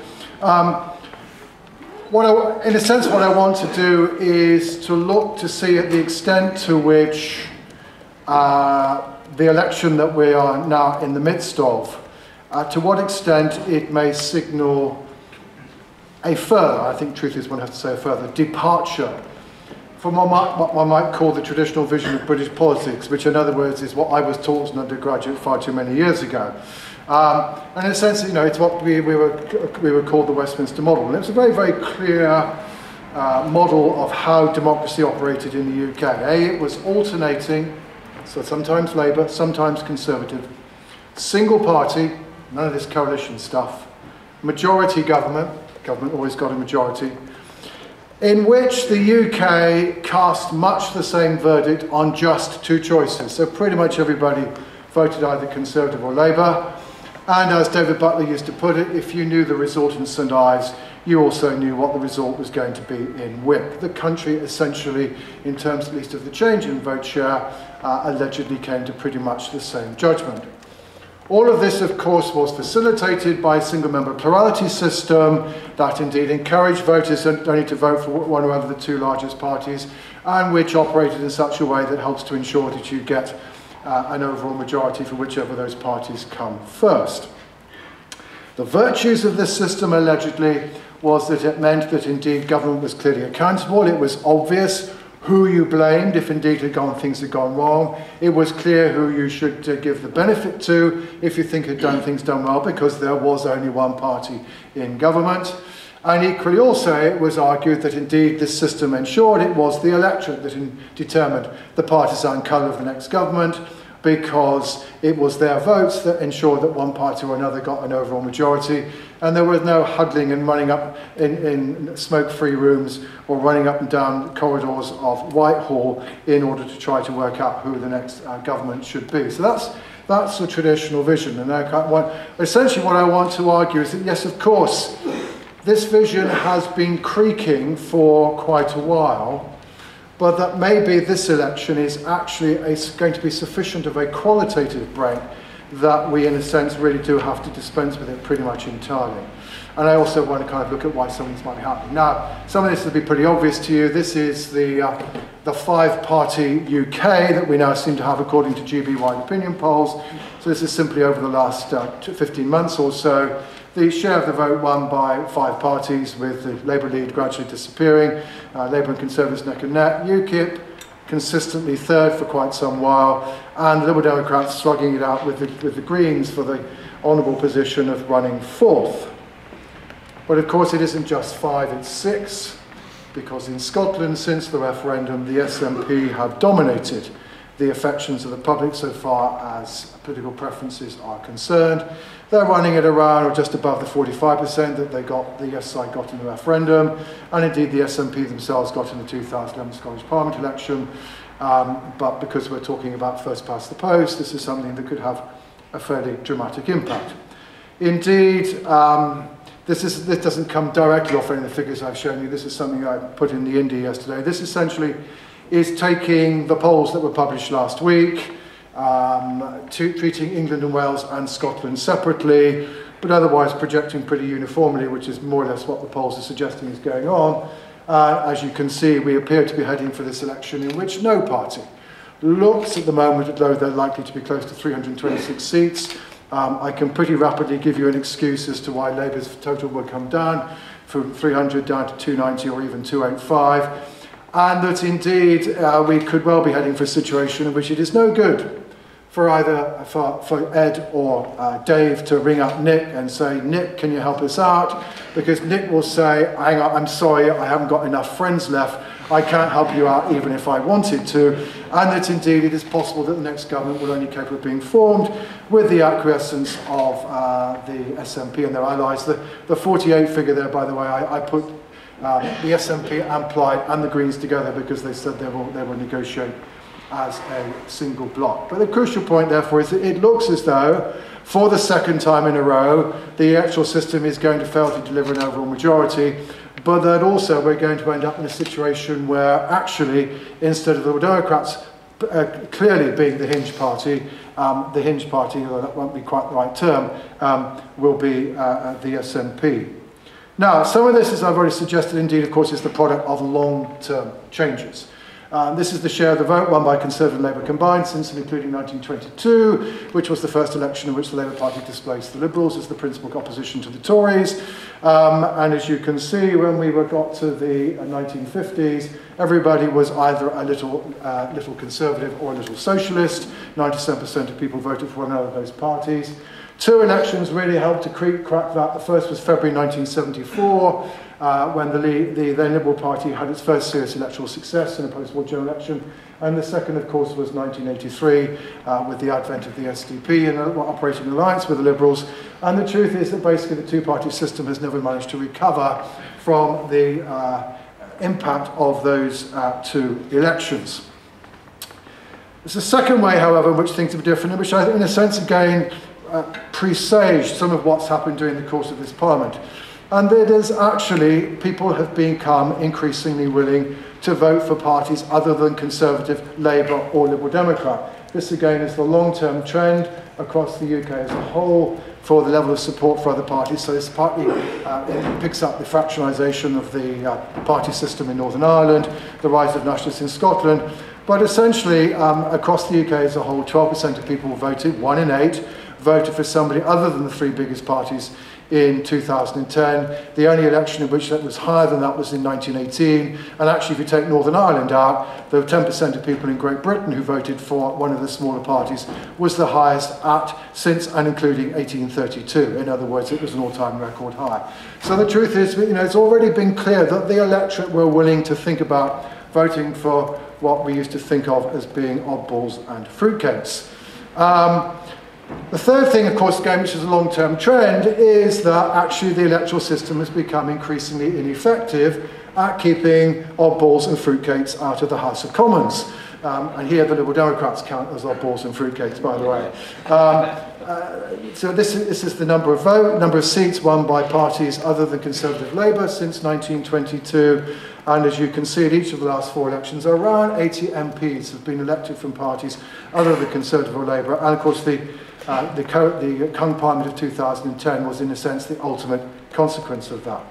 Speaker 3: In a sense, what I want to do is to look to see at the extent to which the election that we are now in the midst of, to what extent it may signal a further, I think truth is one has to say a further, departure from what one might call the traditional vision of British politics, which in other words is what I was taught as an undergraduate far too many years ago. And in a sense, it's what we were called the Westminster model. And it was a very, very clear model of how democracy operated in the UK. It was alternating, so sometimes Labour, sometimes Conservative, single party, none of this coalition stuff, majority government always got a majority, in which the UK cast much the same verdict on just two choices. So pretty much everybody voted either Conservative or Labour. And as David Butler used to put it, if you knew the result in St Ives, you also knew what the result was going to be in Wick. The country essentially, in terms at least of the change in vote share, allegedly came to pretty much the same judgment. All of this, of course, was facilitated by a single-member plurality system that indeed encouraged voters only to vote for one or other of the two largest parties, and which operated in such a way that helps to ensure that you get an overall majority for whichever of those parties come first. The virtues of this system, allegedly, was that it meant that indeed government was clearly accountable. It was obvious who you blamed if indeed things had gone wrong. It was clear who you should give the benefit to if you think had done things done well, because there was only one party in government. And equally also it was argued that indeed this system ensured it was the electorate that determined the partisan colour of the next government, because it was their votes that ensured that one party or another got an overall majority, and there was no huddling and running up in smoke-free rooms or running up and down corridors of Whitehall in order to try to work out who the next government should be. So that's the traditional vision. And essentially what I want to argue is that yes, of course, this vision has been creaking for quite a while, but that maybe this election is actually going to be sufficient of a qualitative break that we, in a sense, really do have to dispense with it pretty much entirely. And I also want to kind of look at why some of this might be happening. Now, some of this will be pretty obvious to you. This is the five-party UK that we now seem to have according to GB-wide opinion polls. So this is simply over the last 15 months or so. The share of the vote won by five parties, with the Labour lead gradually disappearing, Labour and Conservatives neck and neck, Ukip consistently third for quite some while, and the Liberal Democrats slugging it out with the Greens for the honourable position of running fourth. But of course it isn't just five, it's six, because in Scotland, since the referendum, the SNP have dominated the affections of the public so far as political preferences are concerned. They're running at around or just above the 45% that the yes side got in the referendum, and indeed the SNP themselves got in the 2011 Scottish Parliament election. But because we're talking about first past the post, this is something that could have a fairly dramatic impact. Indeed, this doesn't come directly off any of the figures I've shown you. This is something I put in the Indie yesterday. This essentially is taking the polls that were published last week, treating England and Wales and Scotland separately, but otherwise projecting pretty uniformly, which is more or less what the polls are suggesting is going on. As you can see, we appear to be heading for this election in which no party looks at the moment as though they're likely to be close to 326 seats. I can pretty rapidly give you an excuse as to why Labour's total will come down from 300 down to 290 or even 285, and that indeed we could well be heading for a situation in which it is no good for either for Ed or Dave to ring up Nick and say, Nick, can you help us out? Because Nick will say, hang on, I'm sorry, I haven't got enough friends left. I can't help you out even if I wanted to. And that indeed it is possible that the next government will only be capable of being formed with the acquiescence of the SNP and their allies. The 48 figure there, by the way, I put the SNP and Plaid and the Greens together because they said they will negotiate as a single bloc. But the crucial point, therefore, is that it looks as though, for the second time in a row, the electoral system is going to fail to deliver an overall majority, but that also we're going to end up in a situation where, actually, instead of the Democrats clearly being the hinge party, although that won't be quite the right term, will be the SNP. Now, some of this, as I've already suggested, indeed, of course, is the product of long-term changes. This is the share of the vote won by Conservative and Labour combined since and including 1922, which was the first election in which the Labour Party displaced the Liberals as the principal opposition to the Tories. And as you can see, when we got to the 1950s, everybody was either a little conservative or a little socialist. 97% of people voted for one of those parties. Two elections really helped to crack that. The first was February 1974, when the then Liberal Party had its first serious electoral success in a post-war general election. And the second, of course, was 1983, with the advent of the SDP and operating alliance with the Liberals. And the truth is that basically the two-party system has never managed to recover from the impact of those two elections. There's a second way, however, in which things are different, which I think, in a sense, again, presaged some of what's happened during the course of this Parliament. And it is actually, people have become increasingly willing to vote for parties other than Conservative, Labour or Liberal Democrat. This again is the long-term trend across the UK as a whole for the level of support for other parties. So this partly it picks up the fractionalisation of the party system in Northern Ireland, the rise of nationalists in Scotland. But essentially, across the UK as a whole, 12% of people voted, 1 in 8, voted for somebody other than the three biggest parties in 2010. The only election in which that was higher than that was in 1918. And actually, if you take Northern Ireland out, the 10% of people in Great Britain who voted for one of the smaller parties was the highest since and including 1832. In other words, it was an all-time record high. So the truth is, it's already been clear that the electorate were willing to think about voting for what we used to think of as being oddballs and fruitcakes. The third thing, of course, again, which is a long-term trend, is that actually the electoral system has become increasingly ineffective at keeping oddballs and fruitcakes out of the House of Commons. And here the Liberal Democrats count as oddballs and fruitcakes, by the way. So this is the number of seats won by parties other than Conservative Labour since 1922. And as you can see, at each of the last 4 elections, around 80 MPs have been elected from parties other than Conservative or Labour. And of course, the the Cung Parliament of 2010 was, in a sense, the ultimate consequence of that.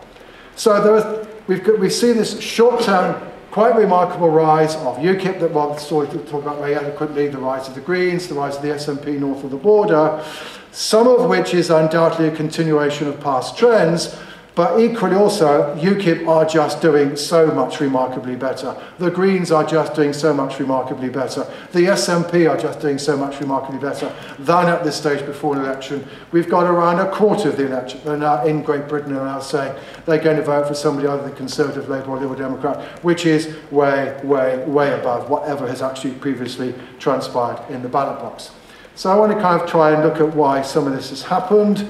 Speaker 3: So we see this short-term, quite remarkable rise of Ukip that Rob started to talk about very eloquently, the rise of the Greens, the rise of the SNP north of the border, some of which is undoubtedly a continuation of past trends, but equally also, Ukip are just doing so much remarkably better. The Greens are just doing so much remarkably better. The SNP are just doing so much remarkably better than at this stage before an election. We've got around a quarter of the election. They're now in Great Britain are now saying they're going to vote for somebody other than Conservative, Labour or Liberal Democrat, which is way, way, way above whatever has actually previously transpired in the ballot box. So I want to kind of try and look at why some of this has happened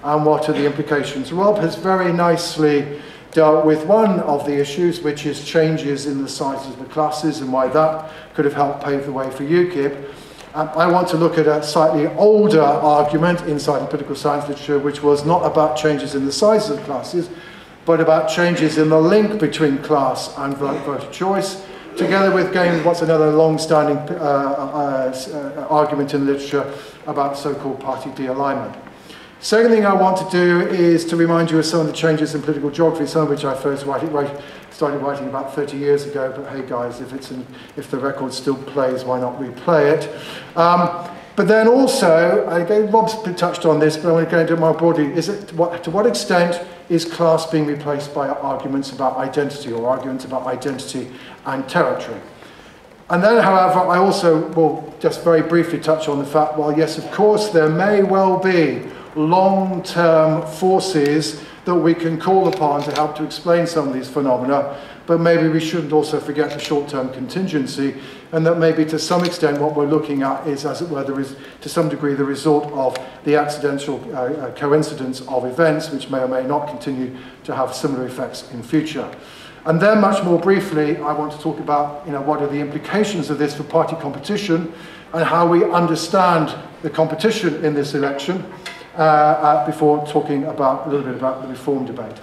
Speaker 3: and what are the implications. Rob has very nicely dealt with one of the issues, which is changes in the sizes of the classes and why that could have helped pave the way for Ukip. I want to look at a slightly older argument inside the political science literature, which was not about changes in the sizes of classes, but about changes in the link between class and voter choice, together with again what's another long-standing argument in the literature about so-called party de-alignment. Second thing I want to do is to remind you of some of the changes in political geography, some of which I first started writing about 30 years ago, but hey guys, if the record still plays, why not replay it? But then also, again, Rob's touched on this, but I want to go into it more broadly, to what extent is class being replaced by arguments about identity or arguments about identity and territory? And then, however, I also will just very briefly touch on the fact, well, yes, of course, there may well be long-term forces that we can call upon to help to explain some of these phenomena, but maybe we shouldn't also forget the short-term contingency, and that maybe to some extent what we're looking at is, as it were, to some degree the result of the accidental coincidence of events which may or may not continue to have similar effects in future. And then, much more briefly, I want to talk about what are the implications of this for party competition and how we understand the competition in this election before talking a little bit about the reform debate.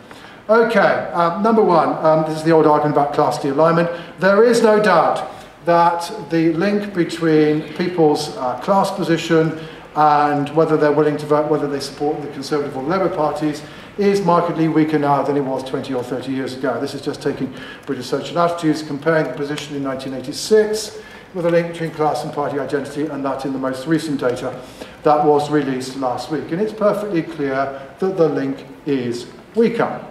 Speaker 3: Okay, number one, this is the old argument about class de-alignment. There is no doubt that the link between people's class position and whether they're willing to vote, whether they support the Conservative or Labour parties, is markedly weaker now than it was 20 or 30 years ago. This is just taking British social attitudes, comparing the position in 1986 with a link between class and party identity, and that in the most recent data that was released last week. And it's perfectly clear that the link is weaker.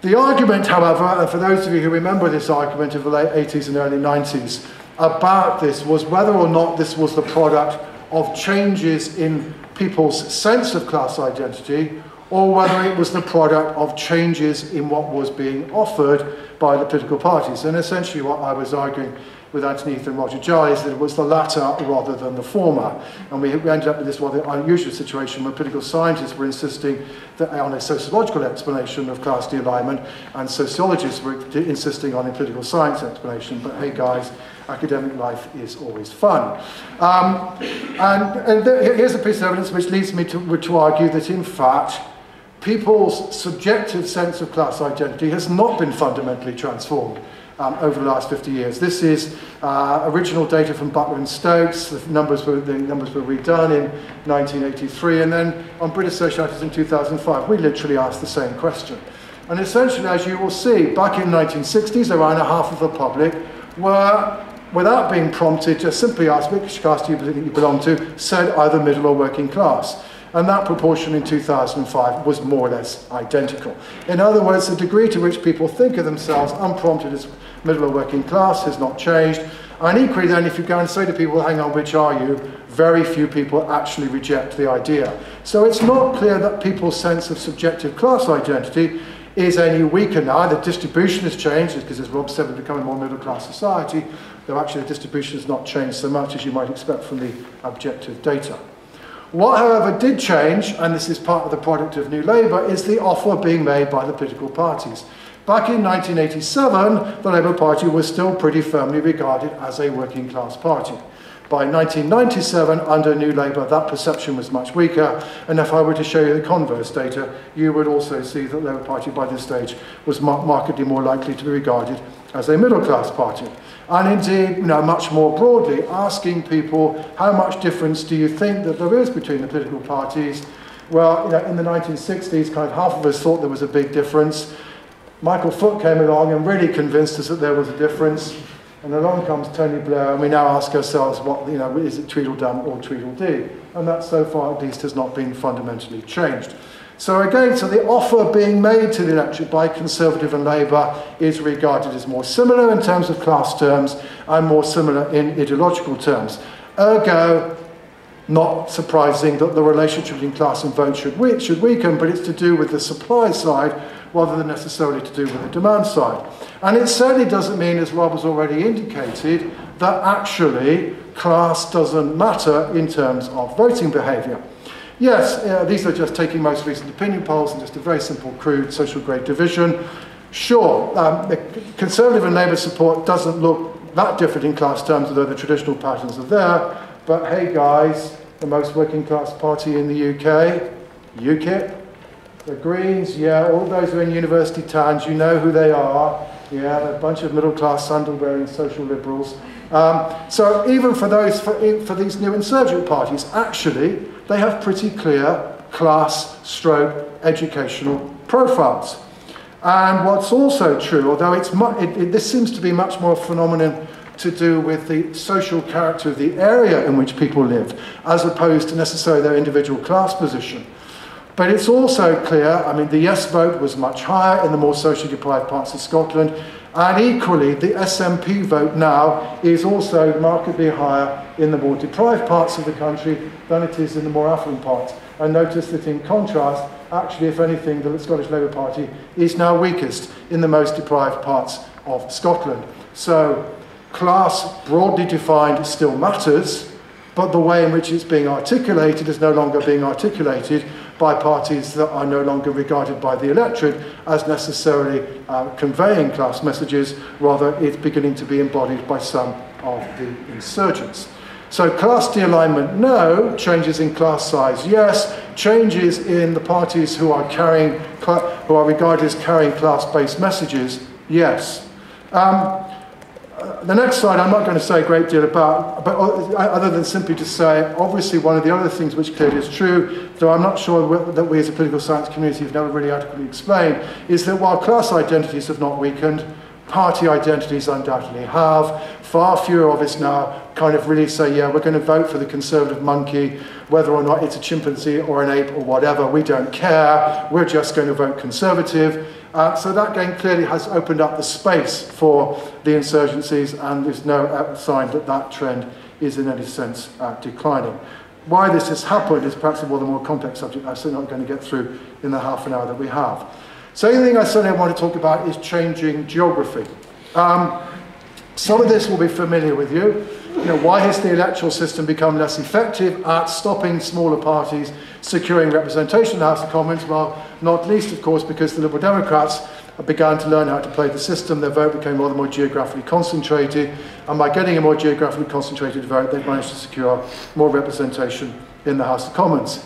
Speaker 3: The argument, however, and for those of you who remember this argument of the late 80s and early 90s about this, was whether or not this was the product of changes in people's sense of class identity, or whether it was the product of changes in what was being offered by the political parties. And essentially what I was arguing with Anthony and Roger Giles, that it was the latter rather than the former. And we ended up with this rather unusual situation where political scientists were insisting that on a sociological explanation of class de-alignment, and sociologists were insisting on a political science explanation. But hey guys, academic life is always fun. Here's a piece of evidence which leads me to argue that in fact, people's subjective sense of class identity has not been fundamentally transformed over the last 50 years. This is original data from Butler and Stokes. The numbers were redone in 1983, and then on British Socialists in 2005, we literally asked the same question. And essentially, as you will see, back in the 1960s, around half of the public were, without being prompted, just simply asked which caste you belong to, said either middle or working class. And that proportion in 2005 was more or less identical. In other words, the degree to which people think of themselves unprompted as middle or working class has not changed. And equally then, if you go and say to people, hang on, which are you? Very few people actually reject the idea. So it's not clear that people's sense of subjective class identity is any weaker now. The distribution has changed, because as Rob said, we're becoming a more middle class society, though actually the distribution has not changed so much as you might expect from the objective data. What, however, did change, and this is part of the product of New Labour, is the offer being made by the political parties. Back in 1987, the Labour Party was still pretty firmly regarded as a working class party. By 1997, under New Labour, that perception was much weaker, and if I were to show you the converse data, you would also see that the Labour Party by this stage was markedly more likely to be regarded as a middle class party. And indeed, you know, much more broadly, asking people, how much difference do you think that there is between the political parties? Well, you know, in the 1960s, kind of half of us thought there was a big difference. Michael Foot came along and really convinced us that there was a difference. And along comes Tony Blair, and we now ask ourselves, what, you know, is it Tweedledum or Tweedledee? And that, so far at least, has not been fundamentally changed. So again, so the offer being made to the electorate by Conservative and Labour is regarded as more similar in terms of class terms and more similar in ideological terms. Ergo, not surprising that the relationship between class and vote should weaken, but it's to do with the supply side rather than necessarily to do with the demand side. And it certainly doesn't mean, as Rob has already indicated, that actually class doesn't matter in terms of voting behaviour. Yes, these are just taking most recent opinion polls and just a very simple, crude social grade division. Sure, the Conservative and Labour support doesn't look that different in class terms, although the traditional patterns are there. But hey guys, the most working class party in the UK, Ukip, the Greens, yeah, all those who are in university towns, you know who they are. Yeah, they're a bunch of middle-class, sandal-wearing social liberals. So even for these new insurgent parties, actually, they have pretty clear class-stroke educational profiles. And what's also true, although this seems to be much more a phenomenon to do with the social character of the area in which people live, as opposed to necessarily their individual class position. But it's also clear, I mean, the yes vote was much higher in the more socially deprived parts of Scotland, and equally, the SNP vote now is also markedly higher in the more deprived parts of the country than it is in the more affluent parts. And notice that in contrast, actually, if anything, the Scottish Labour Party is now weakest in the most deprived parts of Scotland. So, class, broadly defined, still matters, but the way in which it's being articulated is no longer being articulated by parties that are no longer regarded by the electorate as necessarily conveying class messages, rather it's beginning to be embodied by some of the insurgents. So class de-alignment, no. Changes in class size, yes. Changes in the parties who are regarded as carrying class-based messages, yes. The next slide I'm not going to say a great deal about, but other than simply to say, obviously one of the other things which clearly is true, though I'm not sure that we as a political science community have never really adequately explained, is that while class identities have not weakened, party identities undoubtedly have. Far fewer of us now kind of really say, yeah, we're going to vote for the Conservative monkey, whether or not it's a chimpanzee or an ape or whatever, we don't care, we're just going to vote Conservative. So that game clearly has opened up the space for the insurgencies, and there's no sign that that trend is in any sense declining. Why this has happened is perhaps a more complex subject I'm certainly not going to get through in the half an hour that we have. So the thing I certainly want to talk about is changing geography. Some of this will be familiar with you. You know, why has the electoral system become less effective at stopping smaller parties securing representation in the House of Commons? Well, not least, of course, because the Liberal Democrats began to learn how to play the system. Their vote became rather more geographically concentrated, and by getting a more geographically concentrated vote, they've managed to secure more representation in the House of Commons.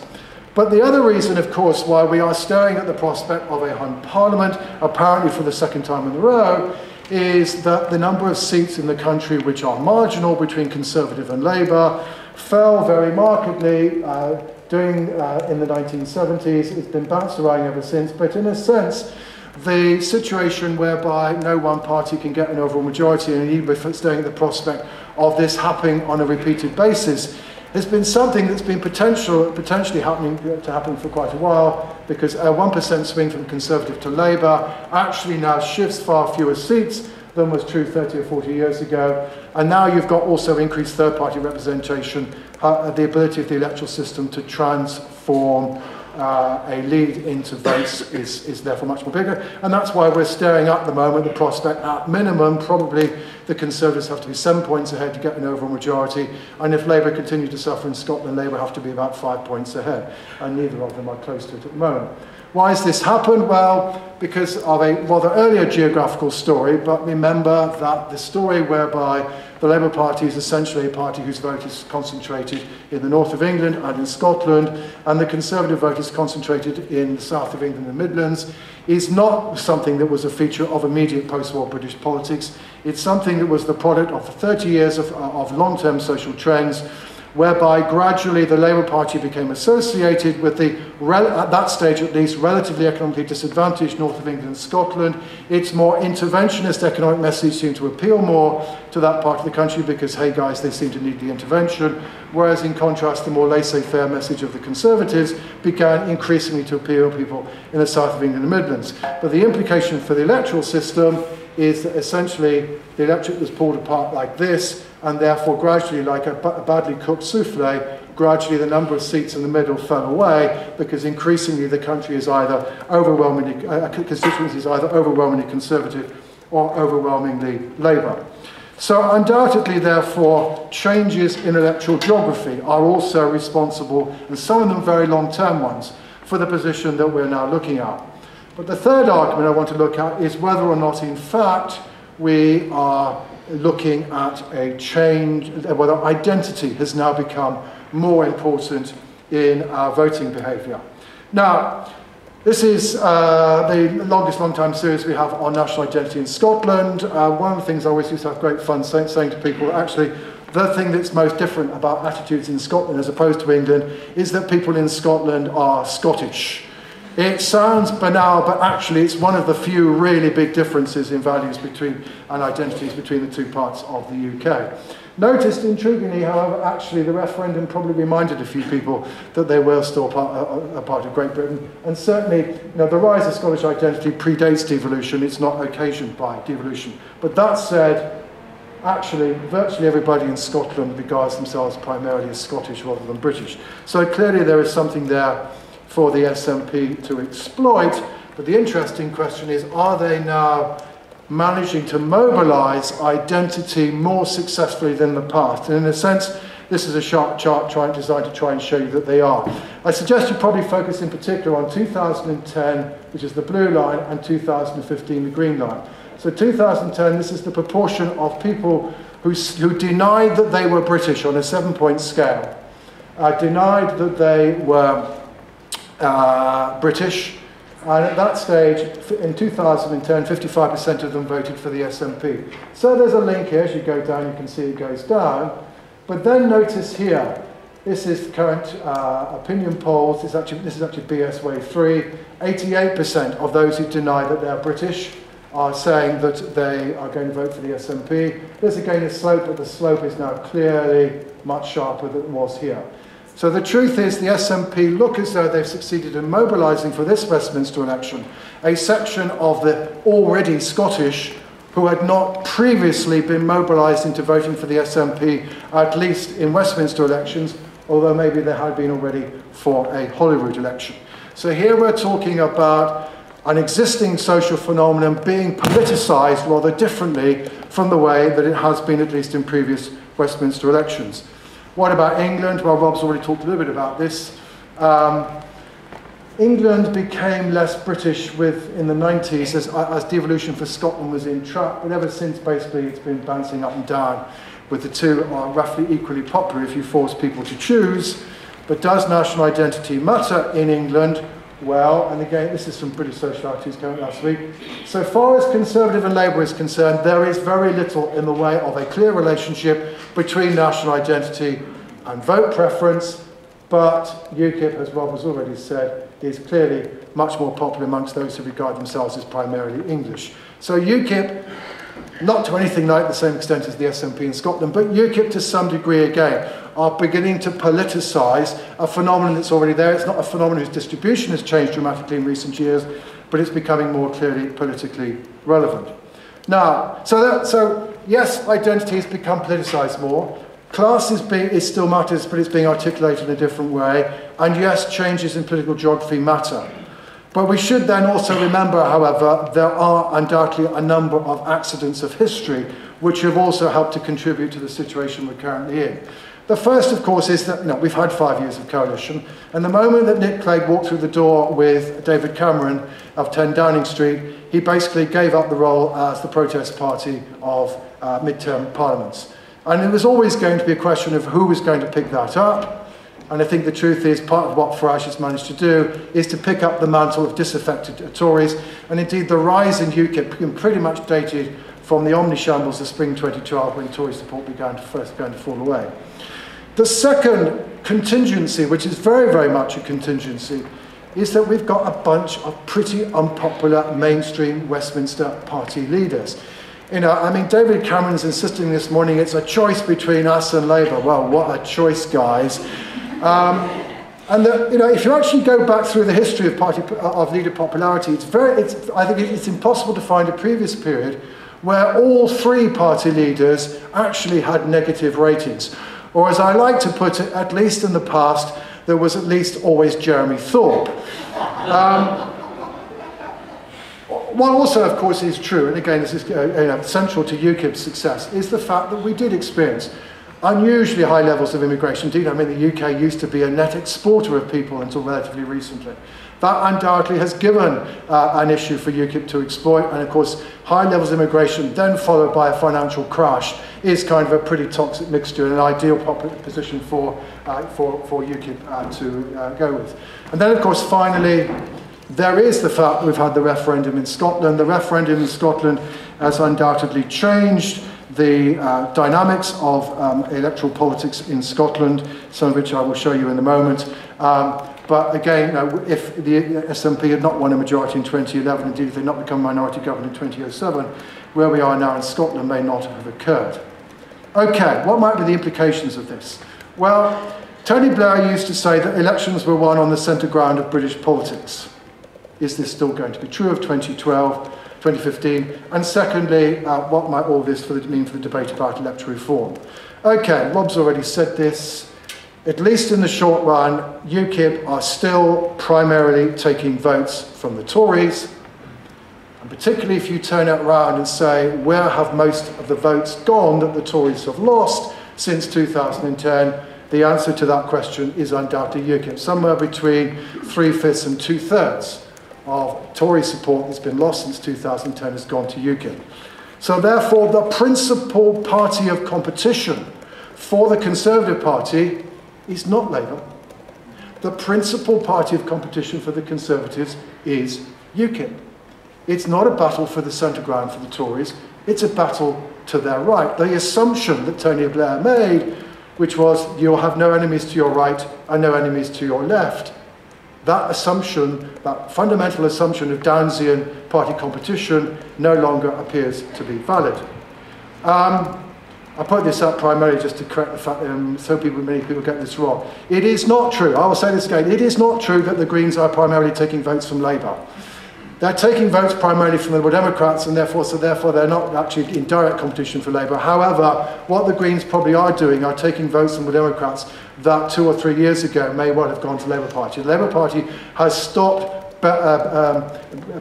Speaker 3: But the other reason, of course, why we are staring at the prospect of a hung parliament, apparently for the second time in a row, is that the number of seats in the country which are marginal between Conservative and Labour fell very markedly in the 1970s. It's been bounced around ever since, but in a sense, the situation whereby no one party can get an overall majority, and even if it's staring at the prospect of this happening on a repeated basis, has been something that's been potentially happening for quite a while, because a 1% swing from Conservative to Labour actually now shifts far fewer seats than was true 30 or 40 years ago. And now you've got also increased third-party representation, the ability of the electoral system to transform a lead into votes is therefore much more bigger. And that's why we're staring at the moment the prospect, at minimum, probably the Conservatives have to be 7 points ahead to get an overall majority. And if Labour continue to suffer in Scotland, Labour have to be about 5 points ahead. And neither of them are close to it at the moment. Why has this happened? Well, because of a rather earlier geographical story, but remember that the story whereby the Labour Party is essentially a party whose vote is concentrated in the north of England and in Scotland, and the Conservative vote is concentrated in the south of England and the Midlands, is not something that was a feature of immediate post-war British politics. It's something that was the product of 30 years of long-term social trends, whereby gradually the Labour Party became associated with the, at that stage at least, relatively economically disadvantaged north of England and Scotland. Its more interventionist economic message seemed to appeal more to that part of the country because, hey guys, they seem to need the intervention, whereas in contrast the more laissez-faire message of the Conservatives began increasingly to appeal to people in the south of England and Midlands. But the implication for the electoral system is that essentially the electorate was pulled apart like this, and therefore gradually, like a badly cooked souffle, gradually the number of seats in the middle fell away because increasingly the country is either overwhelmingly, constituency is either overwhelmingly Conservative or overwhelmingly Labour. So undoubtedly, therefore, changes in electoral geography are also responsible, and some of them very long-term ones, for the position that we're now looking at. But the third argument I want to look at is whether or not, in fact, we are looking at a change, whether identity has now become more important in our voting behaviour. Now, this is the longest long-time series we have on national identity in Scotland. One of the things I always used to have great fun saying to people, actually, the thing that's most different about attitudes in Scotland as opposed to England is that people in Scotland are Scottish. It sounds banal, but actually it's one of the few really big differences in values between and identities between the two parts of the UK. Noticed, intriguingly, however, actually the referendum probably reminded a few people that they were still a part of Great Britain. And certainly, the rise of Scottish identity predates devolution. It's not occasioned by devolution. But that said, actually, virtually everybody in Scotland regards themselves primarily as Scottish rather than British. So clearly there is something there for the SNP to exploit, but the interesting question is, are they now managing to mobilise identity more successfully than the past? And in a sense, this is a sharp chart designed to try and show you that they are. I suggest you probably focus in particular on 2010, which is the blue line, and 2015, the green line. So 2010, this is the proportion of people who denied that they were British on a 7-point scale, denied that they were British, and at that stage, in 2010, 55% of them voted for the SNP. So there's a link here. As you go down, you can see it goes down. But then notice here, this is current opinion polls. This is actually BS Wave 3. 88% of those who deny that they're British are saying that they are going to vote for the SNP. There's again a slope, but the slope is now clearly much sharper than it was here. So the truth is the SNP look as though they've succeeded in mobilising for this Westminster election a section of the already Scottish who had not previously been mobilised into voting for the SNP, at least in Westminster elections, although maybe they had been already for a Holyrood election. So here we're talking about an existing social phenomenon being politicised rather differently from the way that it has been, at least in previous Westminster elections. What about England? Well, Rob's already talked a little bit about this. England became less British in the 90s as devolution for Scotland was in track, but ever since, basically, it's been bouncing up and down, with the two are roughly equally popular if you force people to choose. But does national identity matter in England? Well, and again, this is some British social attitudes coming last week. So far as Conservative and Labour is concerned, there is very little in the way of a clear relationship between national identity and vote preference, but Ukip, as Rob has already said, is clearly much more popular amongst those who regard themselves as primarily English. So Ukip, not to anything like the same extent as the SNP in Scotland, but Ukip to some degree again, are beginning to politicise a phenomenon that's already there. It's not a phenomenon whose distribution has changed dramatically in recent years, but it's becoming more clearly politically relevant. Now, so yes, identity has become politicised more. Class is still matters, but it's being articulated in a different way. And yes, changes in political geography matter. But we should then also remember, however, there are undoubtedly a number of accidents of history which have also helped to contribute to the situation we're currently in. The first, of course, is that we've had 5 years of coalition, and the moment that Nick Clegg walked through the door with David Cameron of 10 Downing Street, he basically gave up the role as the protest party of mid-term parliaments. And it was always going to be a question of who was going to pick that up. And I think the truth is part of what Farage has managed to do is to pick up the mantle of disaffected Tories. And indeed, the rise in Ukip pretty much dated from the omni-shambles of spring 2012 when Tory support first began to fall away. The second contingency, which is very, very much a contingency, is that we've got a bunch of pretty unpopular mainstream Westminster party leaders. You know, I mean, David Cameron's insisting this morning it's a choice between us and Labour. Well, what a choice, guys. And you know, if you actually go back through the history of leader popularity, I think it's impossible to find a previous period where all three party leaders actually had negative ratings. Or as I like to put it, at least in the past, there was at least always Jeremy Thorpe. What also, of course, is true, and again, this is central to Ukip's success, is the fact that we did experience unusually high levels of immigration. Indeed, I mean, the UK used to be a net exporter of people until relatively recently. That undoubtedly has given an issue for Ukip to exploit, and of course, high levels of immigration, then followed by a financial crash, is kind of a pretty toxic mixture and an ideal position for Ukip to go with. And then, of course, finally, there is the fact that we've had the referendum in Scotland. The referendum in Scotland has undoubtedly changed the dynamics of electoral politics in Scotland, some of which I will show you in a moment. But again, if the SNP had not won a majority in 2011, indeed if they had not become minority government in 2007, where we are now in Scotland may not have occurred. Okay, what might be the implications of this? Well, Tony Blair used to say that elections were won on the centre ground of British politics. Is this still going to be true of 2012, 2015? And secondly, what might all this mean for the debate about electoral reform? Okay, Rob's already said this. At least in the short run, Ukip are still primarily taking votes from the Tories. And particularly if you turn it around and say, where have most of the votes gone that the Tories have lost since 2010? The answer to that question is undoubtedly Ukip. Somewhere between 3/5 and 2/3 of Tory support that's been lost since 2010 has gone to Ukip. So therefore, the principal party of competition for the Conservative Party is not Labour. The principal party of competition for the Conservatives is Ukip. It's not a battle for the centre ground for the Tories, it's a battle to their right. The assumption that Tony Blair made, which was you'll have no enemies to your right and no enemies to your left, that assumption, that fundamental assumption of Downsian party competition no longer appears to be valid. I put this up primarily just to correct the fact that many people get this wrong. It is not true, I will say this again, it is not true that the Greens are primarily taking votes from Labour. They're taking votes primarily from the Liberal Democrats, and therefore they're not actually in direct competition for Labour. However, what the Greens probably are doing are taking votes from the Democrats that 2 or 3 years ago may well have gone to the Labour Party. The Labour Party has stopped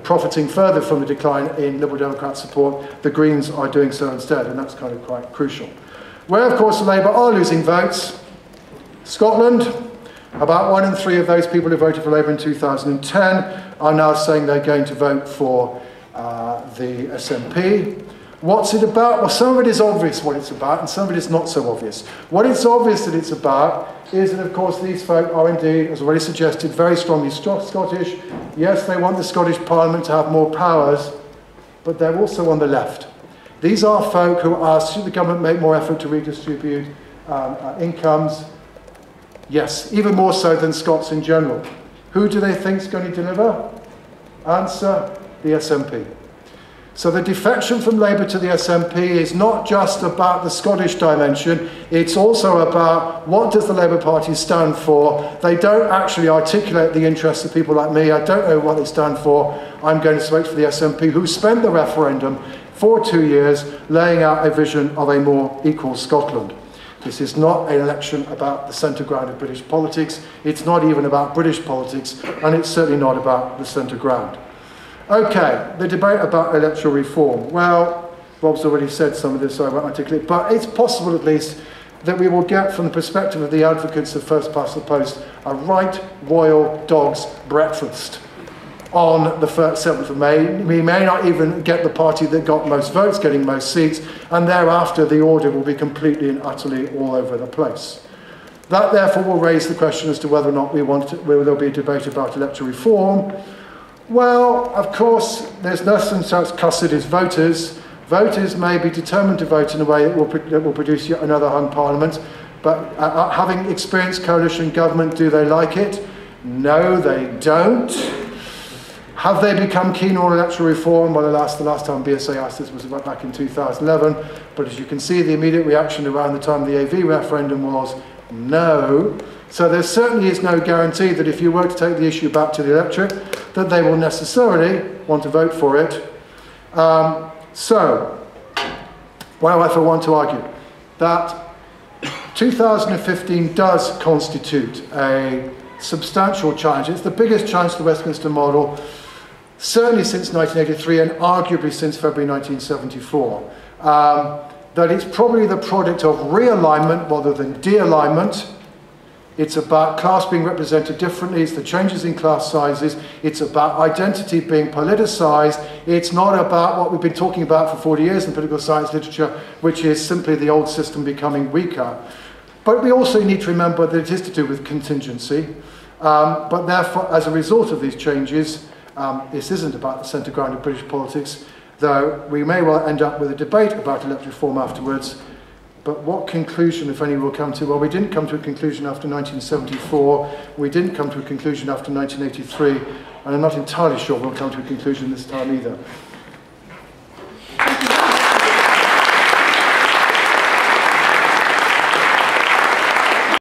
Speaker 3: profiting further from the decline in Liberal Democrat support. The Greens are doing so instead, and that's kind of quite crucial. Where, of course, Labour are losing votes, Scotland, about 1 in 3 of those people who voted for Labour in 2010 are now saying they're going to vote for the SNP. What's it about? Well, some of it is obvious what it's about, and some of it is not so obvious. What it's obvious that it's about is that, of course, these folk are indeed, as already suggested, very strongly Scottish. Yes, they want the Scottish Parliament to have more powers, but they're also on the left. These are folk who ask, should the government make more effort to redistribute incomes? Yes, even more so than Scots in general. Who do they think is going to deliver? Answer, the SNP. So the defection from Labour to the SNP is not just about the Scottish dimension, it's also about what does the Labour Party stand for. They don't actually articulate the interests of people like me. I don't know what they stand for. I'm going to wait for the SNP, who spent the referendum for 2 years laying out a vision of a more equal Scotland. This is not an election about the centre ground of British politics. It's not even about British politics, and it's certainly not about the centre ground. Okay, the debate about electoral reform. Well, Rob's already said some of this, so I won't articulate, but it's possible at least that we will get, from the perspective of the advocates of first past the post, a right royal dog's breakfast on the 7th of May. We may not even get the party that got most votes getting most seats, and thereafter the order will be completely and utterly all over the place. That therefore will raise the question as to whether or not will there be a debate about electoral reform. Well, of course, there's nothing such cussed as voters, Voters may be determined to vote in a way that will produce yet another hung parliament, but having experienced coalition government, do they like it? No, they don't. Have they become keen on electoral reform? Well, alas, the last time BSA asked this was about back in 2011, but as you can see, the immediate reaction around the time of the AV referendum was no. So there certainly is no guarantee that if you were to take the issue back to the electorate, that they will necessarily want to vote for it. So, why do I want to argue? That 2015 does constitute a substantial challenge. It's the biggest challenge to the Westminster model, certainly since 1983 and arguably since February 1974. That it's probably the product of realignment rather than de-alignment. It's about class being represented differently. It's the changes in class sizes. It's about identity being politicised. It's not about what we've been talking about for 40 years in political science literature, which is simply the old system becoming weaker. But we also need to remember that it is to do with contingency. But therefore, as a result of these changes, this isn't about the centre ground of British politics, though we may well end up with a debate about electoral reform afterwards. But what conclusion, if any, we'll come to? Well, we didn't come to a conclusion after 1974, we didn't come to a conclusion after 1983, and I'm not entirely sure we'll come to a conclusion this time either.